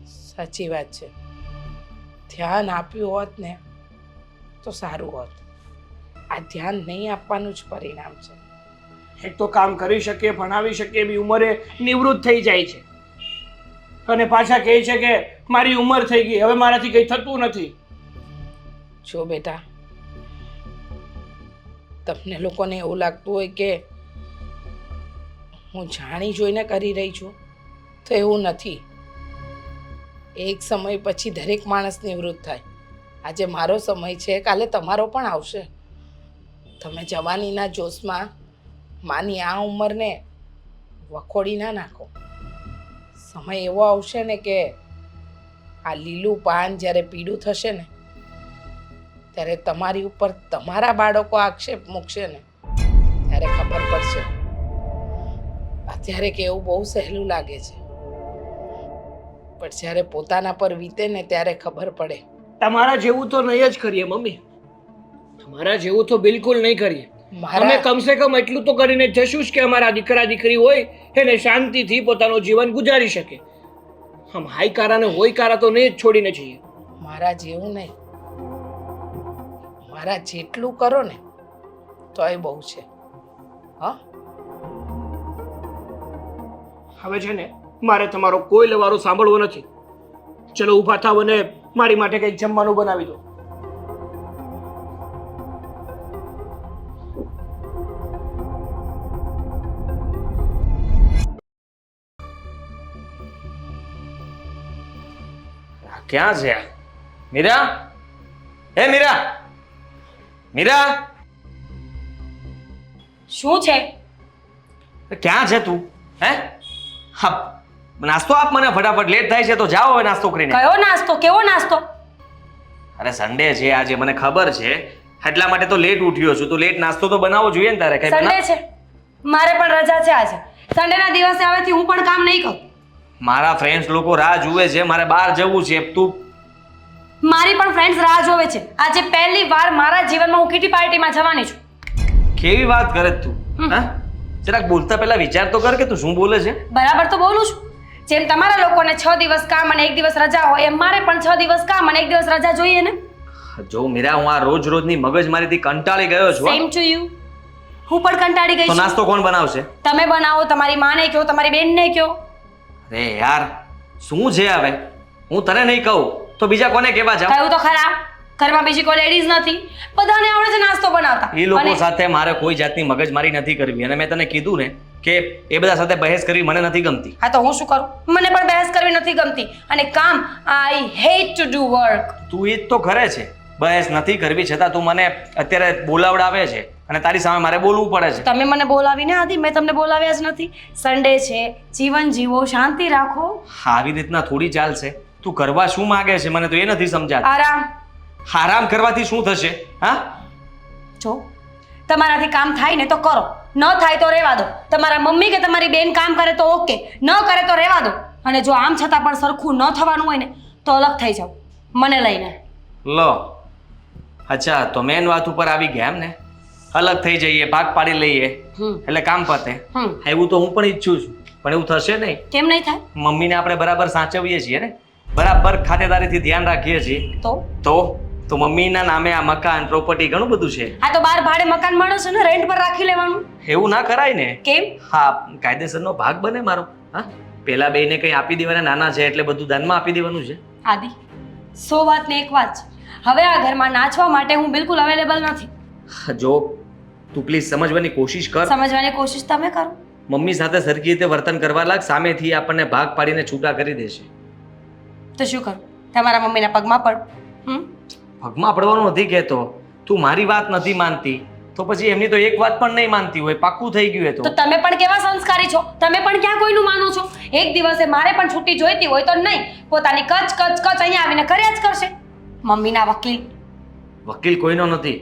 Speaker 1: સાચી વાત છે. ધ્યાન આપ્યું હોત ને તો સારું હોત. આ ધ્યાન નહીં આપવાનું જ પરિણામ છે.
Speaker 2: એક તો કામ કરી શકે, ભણાવી શકે એવી ઉંમરે નિવૃત્ત થઈ જાય છે, અને પાછા કહે છે કે મારી ઉંમર થઈ ગઈ, હવે મારાથી કંઈ થતું નથી.
Speaker 1: જો બેટા, તમને લોકોને એવું લાગતું હોય કે હું જાણી જોઈને કરી રહી છું, તો એવું નથી. એક સમય પછી દરેક માણસ નિવૃત્ત થાય. આજે મારો સમય છે, કાલે તમારો પણ આવશે. તમે જવાનીના જોશમાં માની આ ઉંમરને વખોડી ના નાખો. સમય એવો આવશે ને કે આ લીલું પાન જ્યારે પીળું થશે ને, ત્યારે તમારી ઉપર તમારા બાળકો આક્ષેપ મૂકશે ને, ત્યારે ખબર પડશે. અત્યારે કેવું બહુ સહેલું લાગે છે, પણ જ્યારે પોતાના પર વીતે ને ત્યારે ખબર પડે.
Speaker 2: તમારા જેવું તો નહીં જ કરીએ મમ્મી, તમારા જેવું તો બિલકુલ નહીં કરીએ. અમે
Speaker 1: મારા
Speaker 2: કમસે કમ એટલું તો કરીને જશું જ કે અમારા દીકરા દીકરી હોય એને શાંતિથી પોતાનું જીવન ગુજારી શકે. આમ હાઈકારા ને હોયકારા તો નહીં જ છોડીને જઈએ.
Speaker 1: મારા જેવું નહીં, મારા જેટલું કરો ને તોય બહુ છે. હા,
Speaker 2: હવે છે ને મારે તમારો કોઈ લવારો સાંભળવો નથી. ચલો ઊભા થાવ અને મારી માટે કંઈક જમવાનું બનાવી દો.
Speaker 5: ક્યાં છે આ? મીરા, હે મીરા, મીરા,
Speaker 4: શું છે?
Speaker 5: ક્યાં છે તું? હે, હા, નાસ્તો આપ મને ફટાફટ. લેટ થાય છે તો જાઓ હવે નાસ્તો કરીને.
Speaker 4: કયો નાસ્તો? કેવો નાસ્તો?
Speaker 5: અરે સન્ડે છે આજે, મને ખબર છે, એટલા માટે તો લેટ ઉઠ્યો છું. તો લેટ નાસ્તો તો બનાવવો જોઈએ ને તારે. કઈ
Speaker 4: સન્ડે છે, મારે પણ રજા છે આજે. સન્ડેના દિવસે હવેથી હું પણ કામ નહીં કરું.
Speaker 5: મારા ફ્રેન્ડ્સ લોકો રાહ જુએ છે, મારે બહાર જવું છે. તું
Speaker 4: મારી પણ ફ્રેન્ડ્સ રાહ જોવે છે. આજે પહેલી વાર મારા જીવનમાં હું કિટી પાર્ટીમાં જવાની છું.
Speaker 5: કેવી વાત કરે તું? હા, જરાક બોલતા પહેલા વિચાર તો કર કે તું શું બોલે છે.
Speaker 4: બરાબર તો બોલું છું. જેમ તમારા લોકોને 6 દિવસ કામ અને 1 દિવસ રજા હોય, એમ મારે પણ 6 દિવસ કામ અને 1 દિવસ રજા જોઈએ ને.
Speaker 5: જો મીરા, હું આ રોજ રોજની મગજમારીથી કંટાળી ગયો છું.
Speaker 4: Same to you. હું પણ કંટાળી ગઈ
Speaker 5: તો
Speaker 4: છું.
Speaker 5: નાસ્તો કોણ બનાવશે?
Speaker 4: તમે બનાવો, તમારી માને કહો, તમારી બેનને કહો.
Speaker 5: અરે યાર, શું છે હવે? હું તને નહીં કહું તો બીજા કોને કહેવા જાવ?
Speaker 4: કહ્યું તો ખરા, ઘરમાં બીજી કોઈ લેડીઝ નથી, બધાને આવડે છે નાસ્તો બનાવતા.
Speaker 5: એ લોકો
Speaker 4: અને
Speaker 5: સાથે મારે કોઈ જાતની મગજમારી નથી કરવી. અને મેં તને કીધું ને કે એ બધા સાથે બહેસ કરવી મને નથી ગમતી.
Speaker 4: હા, તો હું શું કરું? મને પણ બહેસ કરવી નથી ગમતી. અને કામ, I hate to do work.
Speaker 5: તું એ જ તો કરે છે. બહેસ નથી કરવી છતાં તું મને અત્યારે બોલાવડાવે છે અને તારી સામે મારે બોલવું પડે છે.
Speaker 4: તમે મને બોલાવીને આદિ, મેં તમને બોલાવ્યા જ નથી. સન્ડે છે, જીવન જીવો, શાંતિ રાખો.
Speaker 5: આવી રીતના થોડી ચાલશે. તું કરવા શું માંગે છે મને તો એ નથી સમજાતું.
Speaker 4: આરામ.
Speaker 5: આરામ કરવાથી શું થશે? હા,
Speaker 4: જો તમારાથી કામ થાય ને તો કરો, ન થાય તો રહેવા દો. તમારા મમ્મી કે તમારી બેન કામ કરે તો ઓકે, ન કરે તો રહેવા દો. અને જો આમ છતાં પણ સરખું ન થવાનું હોય ને તો અલગ થઈ જાઓ મને લઈને.
Speaker 5: લો, અચ્છા, તો મેન વાત ઉપર આવી ગયા એમ ને? અલગ થઈ જઈએ, ભાગ પાડી લઈએ એટલે કામ પતે. એવું તો હું પણ ઈચ્છું છું, પણ એવું થશે નહીં.
Speaker 4: કેમ નહીં થાય?
Speaker 5: મમ્મીને આપણે બરાબર સાચવીએ છીએ ને, બરાબર ખાતેદારીથી ધ્યાન રાખીએ છીએ.
Speaker 4: તો
Speaker 5: તો મમ્મીના નામે આ મકાન પ્રોપર્ટી ઘણું બધું છે.
Speaker 4: આ તો બાર ભાડે મકાન મળે છે ને, રેન્ટ પર રાખી લેવાનું.
Speaker 5: એવું ના કરાય ને.
Speaker 4: કેમ?
Speaker 5: હા, કાયદેસરનો ભાગ બને મારો. હા, પેલા બેયને કંઈ આપી દેવાના, નાના છે એટલે બધું દાનમાં આપી દેવાનું છે.
Speaker 4: આદિ 100 વાત ને એક વાત છે. હવે આ ઘરમાં નાચવા માટે હું બિલકુલ અવેલેબલ નથી.
Speaker 5: જો તું પ્લીઝ સમજવાની કોશિશ કર.
Speaker 4: સમજવાની કોશિશ તમે કરો.
Speaker 5: મમ્મી સાથે સરખી રીતે વર્તન કરવા લાગ, સામેથી આપણને ભાગ પાડીને છૂટા કરી દેશે.
Speaker 4: તો શું કરું? તમારા મમ્મીના પગમાં પડ.
Speaker 5: પગમાં પડવાનું નથી કહેતો. તું મારી વાત નથી માનતી તો પછી એમની તો એક વાત પણ નહીં માનતી હોય. પાક્કું થઈ ગયું એ
Speaker 4: તો
Speaker 5: તો.
Speaker 4: તમે પણ કેવા સંસ્કારી છો? તમે પણ ક્યાં કોઈનું માનો છો? એક દિવસે મારે પણ છૂટી જોઈતી હોય તો નહીં, પોતાની કચ કચ કચ અહીંયા આવીને કર્યા જ કરશે. મમ્મીના વકીલ.
Speaker 5: વકીલ કોઈનો નથી.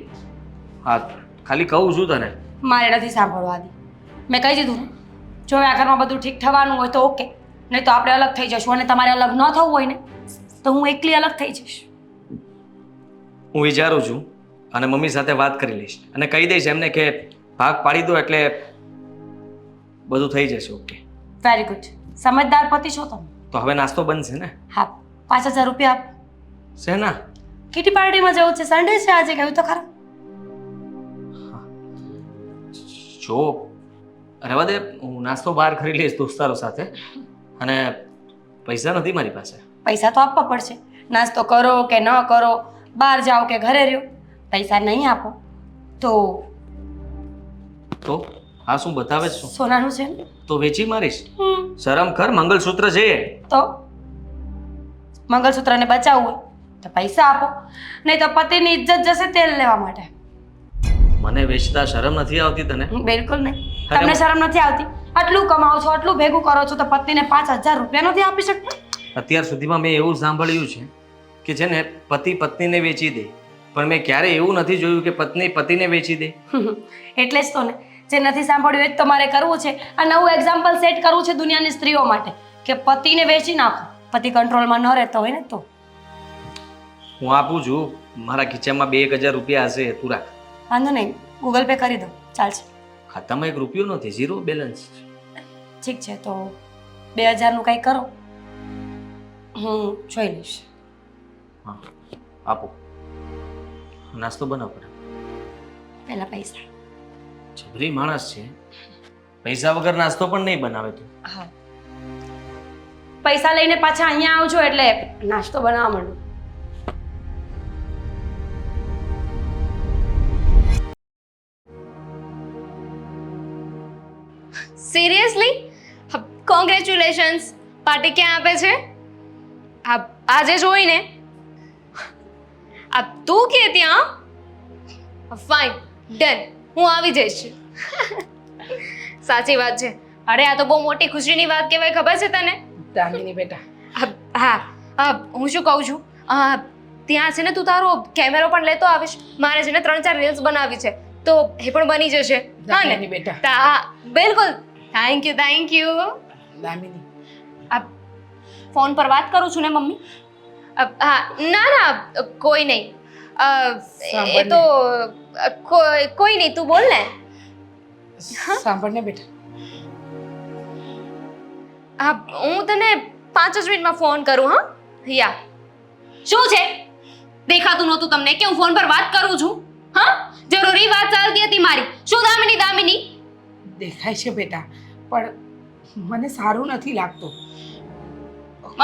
Speaker 5: હા, ખાલી કહું છું તને.
Speaker 4: મારે નથી સાંભળવા આદિ. મેં કહી દીધું ને, જો આ ઘરમાં બધું ઠીક થવાનું હોય તો ઓકે, નહીં તો આપણે અલગ થઈ જશું. અને તમારે અલગ ન થવું હોય ને તો હું એકલી અલગ થઈ જઈશ.
Speaker 5: હું વિચારું છું અને મમ્મી સાથે વાત કરી લઈશ અને કહી દઈશ એમને કે ભાગ પાડી દો એટલે બધું થઈ જશે. Okay,
Speaker 4: very good. સમજદાર પતિ છો તમે.
Speaker 5: તો હવે નાસ્તો બનશે ને?
Speaker 4: હા, 5000 રૂપિયા આપ.
Speaker 5: શેના?
Speaker 4: કિટી પાર્ટીમાં જવું છે, સન્ડે છે આજે, કહ્યું તો ખરા.
Speaker 5: જો રહેવા દે, હું નાસ્તો બહાર કરી લઈશ દોસ્તારો સાથે. અને પૈસા નથી મારી પાસે.
Speaker 4: પૈસા તો આપવા પડશે. નાસ્તો કરો કે ન કરો, બહાર જાઓ કે ઘરે રહ્યો, પૈસા નહીં આપો
Speaker 5: તો આ શું બતાવે છે? શું
Speaker 4: સોનાનું છે ને?
Speaker 5: તો વેચી મારીશ. શરમ કર, મંગલસૂત્ર છે.
Speaker 4: તો મંગલસૂત્રને બચાવવું હોય તો પૈસા આપો, નહીં તો પતિની ઇજ્જત જશે તેલ લેવા માટે.
Speaker 5: મને વેચતા શરમ નથી આવતી તને?
Speaker 4: બિલકુલ નહીં. તમને શરમ નથી આવતી? આટલું કમાઓ છો, આટલું ભેગું કરો છો તો પત્નીને 5000 રૂપિયા નથી આપી શકતા?
Speaker 5: અત્યાર સુધીમાં મેં એવું સાંભળ્યું છે કે છે ને પતિ પત્નીને વેચી દે, પણ મેં ક્યારે એવું નથી જોયું કે પત્ની પતિને વેચી દે.
Speaker 4: એટલે જ તો ને, જે નથી સાંભળ્યું એ જ તમારે કરવું છે. આ નવું એક્ઝામ્પલ સેટ કરવું છે દુનિયાની સ્ત્રીઓ માટે કે પતિને વેચી નાખો. પતિ કંટ્રોલમાં ન રહેતો હોય ને તો.
Speaker 5: હું આપું છું, મારા ખીચામાં 2000 રૂપિયા હશે, તું રાખ.
Speaker 4: વાંધો નહીં, ગૂગલ પે કરી દો, ચાલશે.
Speaker 5: ખાતામાં 1 રૂપિયો નથી, ઝીરો બેલેન્સ.
Speaker 4: ઠીક છે, તો 2000નું કંઈ કરો, હું જોઈ લઈશ.
Speaker 5: હા, આપો. નાસ્તો બનાવ પડે.
Speaker 4: પહેલા પૈસા.
Speaker 5: જબરી માણસ છે, પૈસા વગર નાસ્તો પણ નહીં બનાવે તું.
Speaker 4: હા, પૈસા લઈને પાછા અહીંયા આવજો એટલે નાસ્તો બનાવવા માંડું.
Speaker 3: સિરિયસલી? કોંગ્રેચ્યુલેશન્સ. પાર્ટી ક્યાં આપે છે? આજે જોઈને તું કે ત્યાં? ફાઇન, ડન, હું આવી જઈશ. સાચી વાત છે. અરે આ તો બહુ મોટી ખુશીની વાત કહેવાય, ખબર છે તને?
Speaker 1: દામિની બેટા,
Speaker 3: હા, હું શું કહું છું, ત્યાં છે ને તું તારો કેમેરો પણ લેતો આવીશ. મારે છે ને 3-4 રીલ્સ બનાવી છે તો એ પણ બની જશે. હા ને
Speaker 1: દામિની બેટા?
Speaker 3: બિલકુલ. Thank you.
Speaker 1: દામિની,
Speaker 3: ફોન પર વાત કરું છું ને મમ્મી? હા, ના કોઈ નહીં. એ તો કોઈ નહીં, તું બોલ ને.
Speaker 1: સાંભળ ને બેટા,
Speaker 3: હું તને 5 જ મિનિટમાં ફોન કરું. હા, યા. શું છે? દેખાતું નહોતું તમને કે હું ફોન પર વાત કરું છું? હા, જરૂરી વાત ચાલતી હતી મારી. શું દામિની?
Speaker 1: દેખાય છે બેટા, પણ મને સારું નથી લાગતું.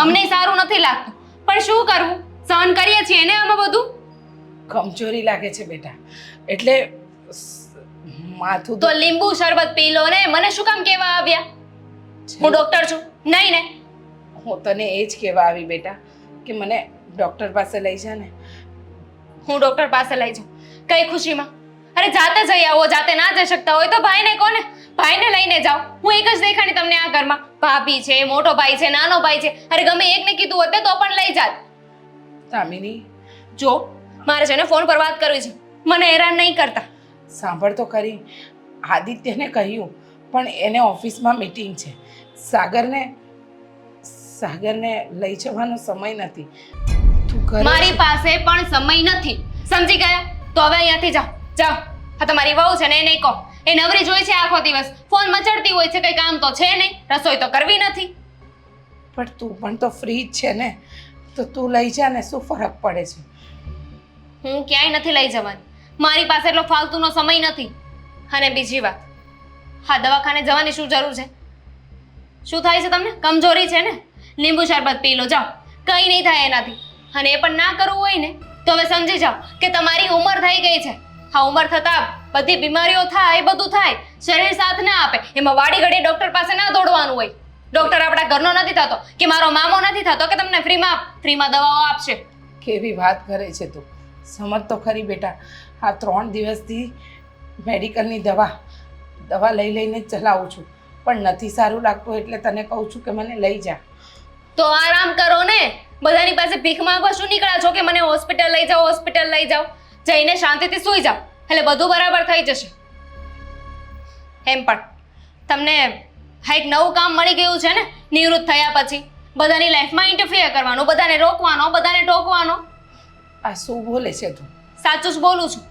Speaker 3: અમને સારું નથી લાગતું, પણ શું કરવું, સહન કરીએ છીએ ને આમાં બધું.
Speaker 1: કમજોરી લાગે છે બેટા, એટલે માથું
Speaker 3: તો લીંબુ શરબત પી લો ને. મને શું કામ કહેવા આવ્યા? હું ડોક્ટર છું નહીં ને?
Speaker 1: હું તને એ જ કહેવા આવી બેટા કે મને ડોક્ટર પાસે લઈ જા ને.
Speaker 3: હું ડોક્ટર પાસે લઈ જાઉં? કઈ ખુશીમાં? અરે જાતે જઈ આવો. જાતે ના જઈ શકતા હોય તો ભાઈને કોને? ભાઈને લઈને જાઓ. હું એક જ દેખાણી તમને આ ઘરમાં. ભાભી છે, મોટો ભાઈ છે, નાનો ભાઈ છે. અરે ગમે એકને કીધું હોત તો પણ લઈ જાત.
Speaker 1: દામિની,
Speaker 3: જો મારે છે ને ફોન પર વાત કરવી છે, મને હેરાન નહીં કરતા.
Speaker 1: સાંભળ તો ખરી, આદિત્યને કહ્યું પણ એને ઓફિસમાં મીટિંગ છે. સાગરને લઈ જવાનો સમય નથી. તું ઘરે
Speaker 3: મારી પાસે પણ સમય નથી, સમજી ગયા? તો હવે અહીંયાથી જાઓ. હા, તમારી વહુ છે ને એને કહો, એ નવરી જોઈ છે આખો દિવસ, ફોન મચડતી હોય છે, કઈ કામ તો છે નહીં, રસોઈ તો કરવી નથી.
Speaker 1: પણ તું પણ તો ફ્રી જ છે ને. તો તું લઈ જા ને, શું ફરક પડે છે?
Speaker 3: હું ક્યાંય નથી લઈ જવાની. મારી પાસે એટલો ફાલતુનો સમય નથી. અને બીજી વાત, હા દવાખાને જવાની શું જરૂર છે? શું થાય છે તમને? કમજોરી છે ને? લીંબુ શરબત પી લો, જાઓ. કંઈ નહીં થાય એનાથી. અને એ પણ ના કરવું હોય ને તો હવે સમજી જાઓ કે તમારી ઉંમર થઈ ગઈ છે. હા, ઉંમર થતાં બધી બીમારીઓ થાય, બધું થાય, શરીર સાથ ના આપે. એમાં વાડી ઘડી ડૉક્ટર પાસે ના દોડવાનું હોય. ડૉક્ટર આપણા ઘરનો નથી થતો કે મારો મામો નથી થતો કે તમને ફ્રીમાં દવાઓ આપશે.
Speaker 1: કેવી વાત કરે છે તું? સમજ તો ખરી બેટા. આ 3 દિવસથી મેડિકલની દવા લઈ લઈને જ ચલાવું છું, પણ નથી સારું લાગતું એટલે તને કહું છું કે મને લઈ જા.
Speaker 3: તો આરામ કરો ને. બધાની પાસે ભીખ માંગવા શું નીકળ્યા છો કે મને હોસ્પિટલ લઈ જાઓ, હોસ્પિટલ લઈ જાઓ? જઈને શાંતિથી સૂઈ જાઓ, એટલે બધું બરાબર થઈ જશે. એમ પણ તમને હા એક નવું કામ મળી ગયું છે ને નિવૃત્ત થયા પછી, બધાની લાઈફમાં ઇન્ટરફિયર કરવાનો, બધાને રોકવાનો, બધાને ટોકવાનો.
Speaker 1: આ શું બોલે છે તું?
Speaker 3: સાચું જ બોલું છું.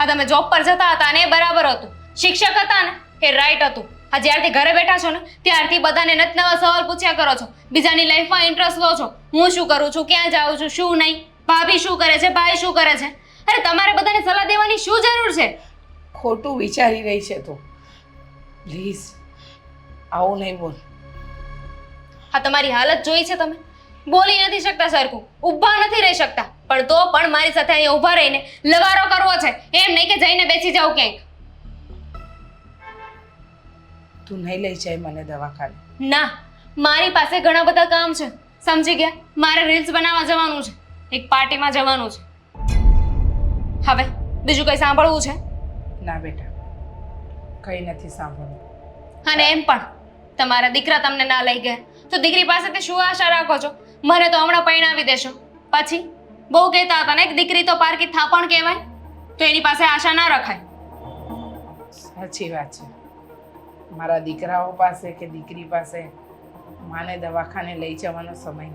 Speaker 3: આ તમે જોબ પર જતા હતા ને એ બરાબર હતું, શિક્ષક હતા ને એ રાઈટ હતું. આ જ્યારથી ઘરે બેઠા છો ને ત્યારથી બધાને નવા સવાલ પૂછ્યા કરો છો, બીજાની લાઈફમાં ઇન્ટરેસ્ટ લો છો. હું શું કરું છું, ક્યાં જાઉં છું, શું નહીં, ભાભી શું કરે છે, ભાઈ શું કરે છે. અરે તમારે બધાને સલાહ દેવાની શું જરૂર છે?
Speaker 1: ખોટું વિચારી રહી છે તું. પ્લીઝ આવું નહીં બોલ.
Speaker 3: આ તમારી હાલત જોઈ છે તમે? બોલી નથી શકતા સરખું, ઊભા નથી રહી શકતા, પણ તો પણ મારી સાથે અહીંયા ઊભા રહીને લવારો કરવો છે. એમ નહીં કે જઈને બેસી જાવ ક્યાંક.
Speaker 1: તું નહીં લઈ જાય મને દવાખાને?
Speaker 3: ના, મારી પાસે ઘણા બધા કામ છે, સમજી ગયા? મારે રીલ્સ બનાવવા જવાનું છે, એક પાર્ટીમાં જવાનું છે. હવે બીજું કંઈ સાંભળવું છે?
Speaker 1: ના બેટા, કંઈ નથી સાંભળવું.
Speaker 3: અને એમ પણ તમારા દીકરા તમને ના લઈ ગયા તો દીકરી પાસેથી શું આશા રાખો છો? મને તો હમણાં પરણાવી દેશો. પછી બહુ કહેતા હતા ને કે દીકરી તો પારકી થાપણ કહેવાય, તો એની પાસે આશા ના રખાય.
Speaker 1: સાચી વાત છે. મારા દીકરાઓ પાસે કે દીકરી પાસે માને દવાખાને લઈ જવાનો સમય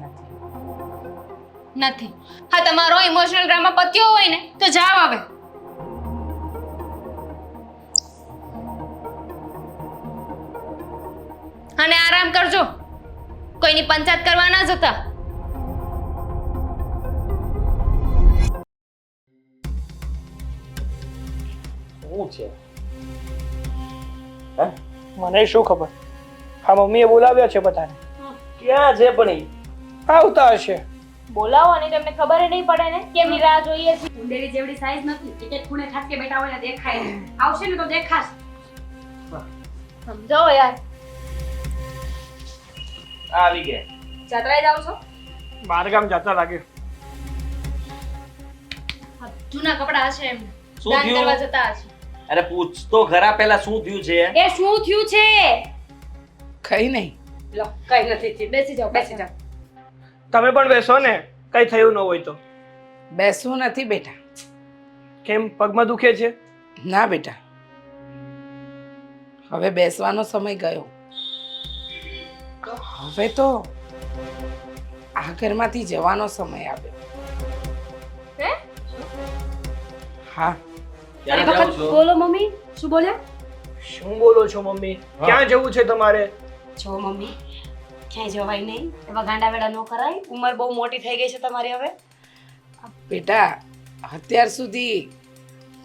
Speaker 3: નથી. હા, તમારો ઇમોશનલ ડ્રામા પત્યો હોય ને તો જાવ હવે. અને આરામ કરજો, કોઈની પંચાયત કરવા ના જતા.
Speaker 5: શું છે?
Speaker 2: મને શું ખબર? હા, મમ્મીએ બોલાવ્યા છે બધાને.
Speaker 5: ક્યાં છે પણ ઈ?
Speaker 2: આવતા હશે.
Speaker 4: બોલાવો અને તમને ખબર નહીં પડે ને કેમની રાહ જોઈએ છે. ઉંદેરી જેવડી સાઈઝ નથી કે ખૂણે ઠાકે બેઠા હોય ને દેખાય ને. આવશે ને તો દેખાશે.
Speaker 3: સમજો યાર.
Speaker 5: આવી ગયા.
Speaker 4: જાત્રાએ જાવ છો?
Speaker 2: બહારગામ જતા લાગે.
Speaker 3: જૂના કપડા હશે એમ,
Speaker 5: શું
Speaker 3: દાન
Speaker 5: થયું?
Speaker 3: કરવા જતા હશે.
Speaker 5: અરે પૂછ તો ખરા પહેલા શું થયું છે?
Speaker 4: એ શું થયું છે?
Speaker 1: કંઈ નહીં.
Speaker 4: લો, કઈ નથી થયું. બેસી જાઓ, બેસી જાઓ.
Speaker 2: તમે પણ બેસો ને, કઈ થયું ન હોય તો.
Speaker 1: બેસવું નથી બેટા.
Speaker 2: કેમ, પગમાં દુખે છે?
Speaker 1: ના બેટા, હવે બેસવાનો સમય ગયો. હવે તો આ ઘરમાંથી જવાનો સમય આવ્યો.
Speaker 3: હે?
Speaker 1: હા,
Speaker 5: ક્યાં
Speaker 4: એક
Speaker 5: જાઓ
Speaker 4: વખત
Speaker 5: છો?
Speaker 4: બોલો મમ્મી, શું બોલ્યા?
Speaker 2: શું બોલો છો મમ્મી? ક્યાં જવું છે તમારે?
Speaker 4: જો મમ્મી, ક્યાંય જવાય નહીં. એવા ગાંડા વેડા ન કરાય. ઉંમર બહુ મોટી થઈ ગઈ છે તમારી હવે.
Speaker 1: બેટા અત્યાર સુધી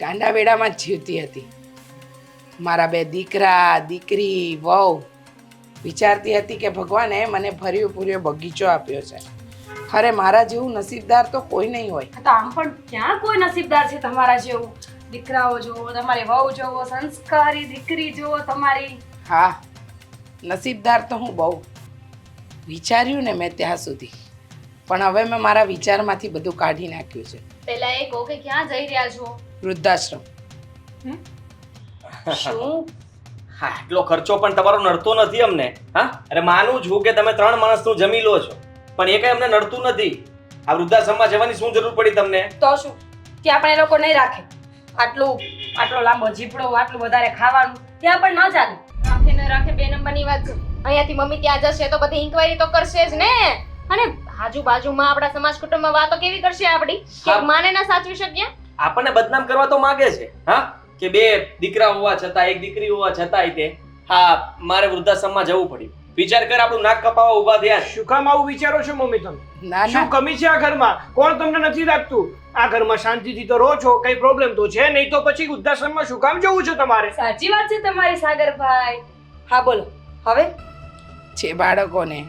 Speaker 1: ગાંડા વેડામાં જ જીવતી હતી. મારા 2 દીકરા દીકરી વહુ વિચારતી હતી કે ભગવાને મને ભર્યો પૂર્યો બગીચો આપ્યો છે. અરે મારા જેવું નસીબદાર તો કોઈ નહીં હોય.
Speaker 4: તો આમ પણ ક્યાં કોઈ નસીબદાર છે તમારા જેવું? દીકરાઓ જોવો, તમારી વહુ જોવો, સંસ્કારી દીકરી જોવો તમારી.
Speaker 1: હા, નસીબદાર તો હું બહુ વિચાર્યું ને મેં ત્યાં સુધી, પણ હવે મેં મારા વિચારમાંથી બધું કાઢી નાખ્યું છે.
Speaker 3: પહેલા એ કહો કે ક્યાં જઈ રહ્યા છો?
Speaker 1: વૃદ્ધાશ્રમ.
Speaker 4: શું?
Speaker 5: હા, એટલો ખર્ચો પણ તમારો નડતો નથી અમને. હા, અરે માનું છું કે તમે 3 માણસનું જમી લો છો, પણ એ કઈ અમને નડતું નથી. આ વૃદ્ધાશ્રમમાં જવાની શું જરૂર પડી તમને?
Speaker 4: તો શું ત્યાં પણ એ લોકો નહીં રાખે? આટલો લાંબો જીપડો, આટલું વધારે ખાવાનું ત્યાં પણ ન ચાલે.
Speaker 3: રાખે ન રાખે 2 નંબરની વાત છે. અહીંયાથી મમ્મી ત્યાં જશે તો બધી ઇન્ક્વાયરી તો કરશે જ ને. અને આજુબાજુમાં આપણા સમાજ કુટુંબમાં વાતો કેવી કરશે આપણી કે
Speaker 5: હા.
Speaker 3: માને ના સાચવી શક્યા?
Speaker 5: આપણને બદનામ કરવા તો માંગે છે. હા, કે 2 દીકરા હોવા છતાં 1 દીકરી હોવા છતાંય તે હા મારે વૃદ્ધાશ્રમમાં જવું પડ્યું. વિચાર કર, આપણું નાક કપાવા ઊભા થયા છે.
Speaker 2: શું કામ આવું વિચારો છો મમ્મી તમે?
Speaker 1: ના
Speaker 2: શું
Speaker 1: ના
Speaker 2: કમી છે આ ઘરમાં? કોણ તમને નથી રાખતું? આ ઘરમાં શાંતિથી તો રહો છો, કઈ પ્રોબ્લેમ તો છે નહીં, તો પછી વૃદ્ધાશ્રમમાં શું કામ જવું છે તમારે?
Speaker 4: સાચી વાત છે તમારી સાગરભાઈ. હા બોલો હવે.
Speaker 1: છે બાળકોને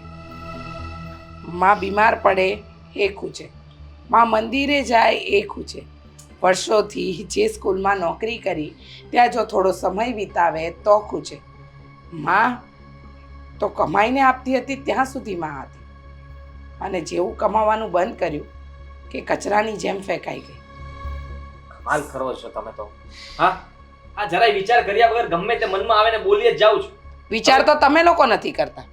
Speaker 1: માં બીમાર પડે એ ખૂચે, માં મંદિરે જાય એ ખૂચે, વર્ષોથી જે સ્કૂલમાં નોકરી કરી ત્યાં જો થોડો સમય વિતાવે તો ખૂચે. માં તો કમાઈને આપતી હતી ત્યાં સુધી માં હતી, અને જેવું કમાવાનું બંધ કર્યું કે કચરાની જેમ ફેંકાઈ ગઈ.
Speaker 5: કમાલ કરો છો તમે તો. હા, આ જરાય વિચાર કર્યા વગર ગમે તે મનમાં આવે ને બોલીએ જ જાઉં છું.
Speaker 1: વિચાર તો તમે લોકો નથી કરતા.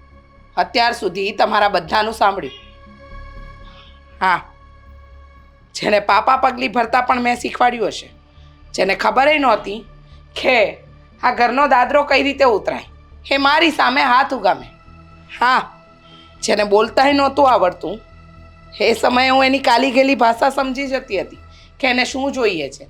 Speaker 1: અત્યાર સુધી તમારા બધાનું સાંભળ્યું. હા, જેને પાપા પગલી ભરતા પણ મેં શીખવાડ્યું હશે, જેને ખબર નહોતી કે આ ઘરનો દાદરો કઈ રીતે ઉતરાય, એ મારી સામે હાથ ઉગામે. હા, જેને બોલતાય નહોતું આવડતું, એ સમયે હું એની કાલી ગેલી ભાષા સમજી જતી હતી કે એને શું જોઈએ છે.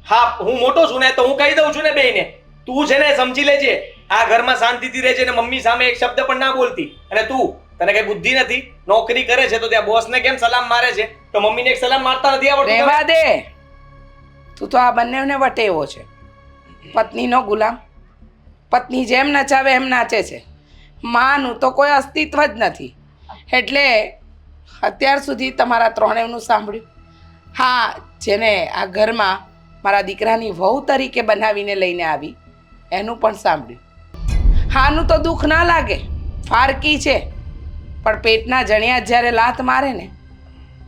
Speaker 5: હા, હું મોટો છું ને તો હું કહી દઉં છું ને બેયને, તું છે ને સમજી લેજે, આ ઘરમાં શાંતિથી રહેજે ને મમ્મી સામે એક શબ્દ પણ ના બોલતી. અને તું, તને કઈ બુદ્ધિ નથી? નોકરી કરે છે તો ત્યાં બોસને કેમ સલામ મારે છે, તો મમ્મીને એક સલામ મારતા નથી આવડતું?
Speaker 1: રહેવા દે, તું તો આ બંનેને વટેવો છે. પત્નીનો ગુલામ, પત્ની જેમ નચાવે એમ નાચે છે. માનું તો કોઈ અસ્તિત્વ જ નથી. એટલે અત્યાર સુધી તમારા ત્રણેયનું સાંભળ્યું. હા, જેને આ ઘરમાં મારા દીકરાની વહુ તરીકે બનાવીને લઈને આવી એનું પણ સાંભળ્યું. હાનું તો દુઃખ ના લાગે, ફારકી છે, પણ પેટના જણિયા જ્યારે લાત મારે ને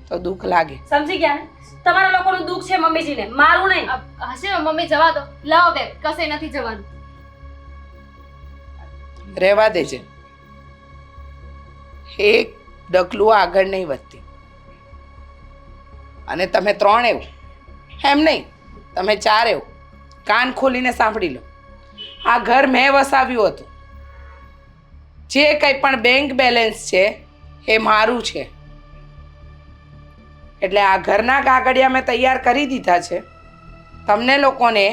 Speaker 1: તો દુઃખ લાગે.
Speaker 4: સમજી ગયા ને? તમારા લોકોનું દુઃખ છે મમ્મીજીને, મારું નહીં.
Speaker 3: હશે મમ્મી, જવા દો. લાવો બેગ, કશે નથી જવાનું.
Speaker 1: રહેવા દેજે. એક ડગલું આગળ નહીં વધતી. અને તમે ત્રણ એવું, એમ નહીં, તમે ચાર એવું કાન ખોલીને સાંભળી લો. આ ઘર મેં વસાવ્યું હતું. જે કંઈ પણ બેંક બેલેન્સ છે એ મારું છે. એટલે આ ઘરના કાગળિયા મેં તૈયાર કરી દીધા છે. તમને લોકોને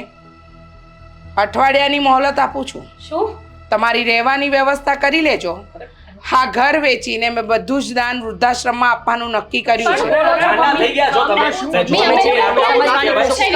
Speaker 1: અઠવાડિયાની મોહલત આપું છું.
Speaker 4: શું?
Speaker 1: તમારી રહેવાની વ્યવસ્થા કરી લેજો. હા, ઘર વેચીને મેં બધું જ દાન વૃદ્ધાશ્રમમાં આપવાનું નક્કી કર્યું છે.
Speaker 5: ગાંડા થઈ ગયા છો તમે.
Speaker 2: શું
Speaker 5: જો
Speaker 2: મમ્મી,
Speaker 5: છે,
Speaker 2: મમ્મી,
Speaker 5: આપણે
Speaker 2: મમ્મી,
Speaker 5: સમજી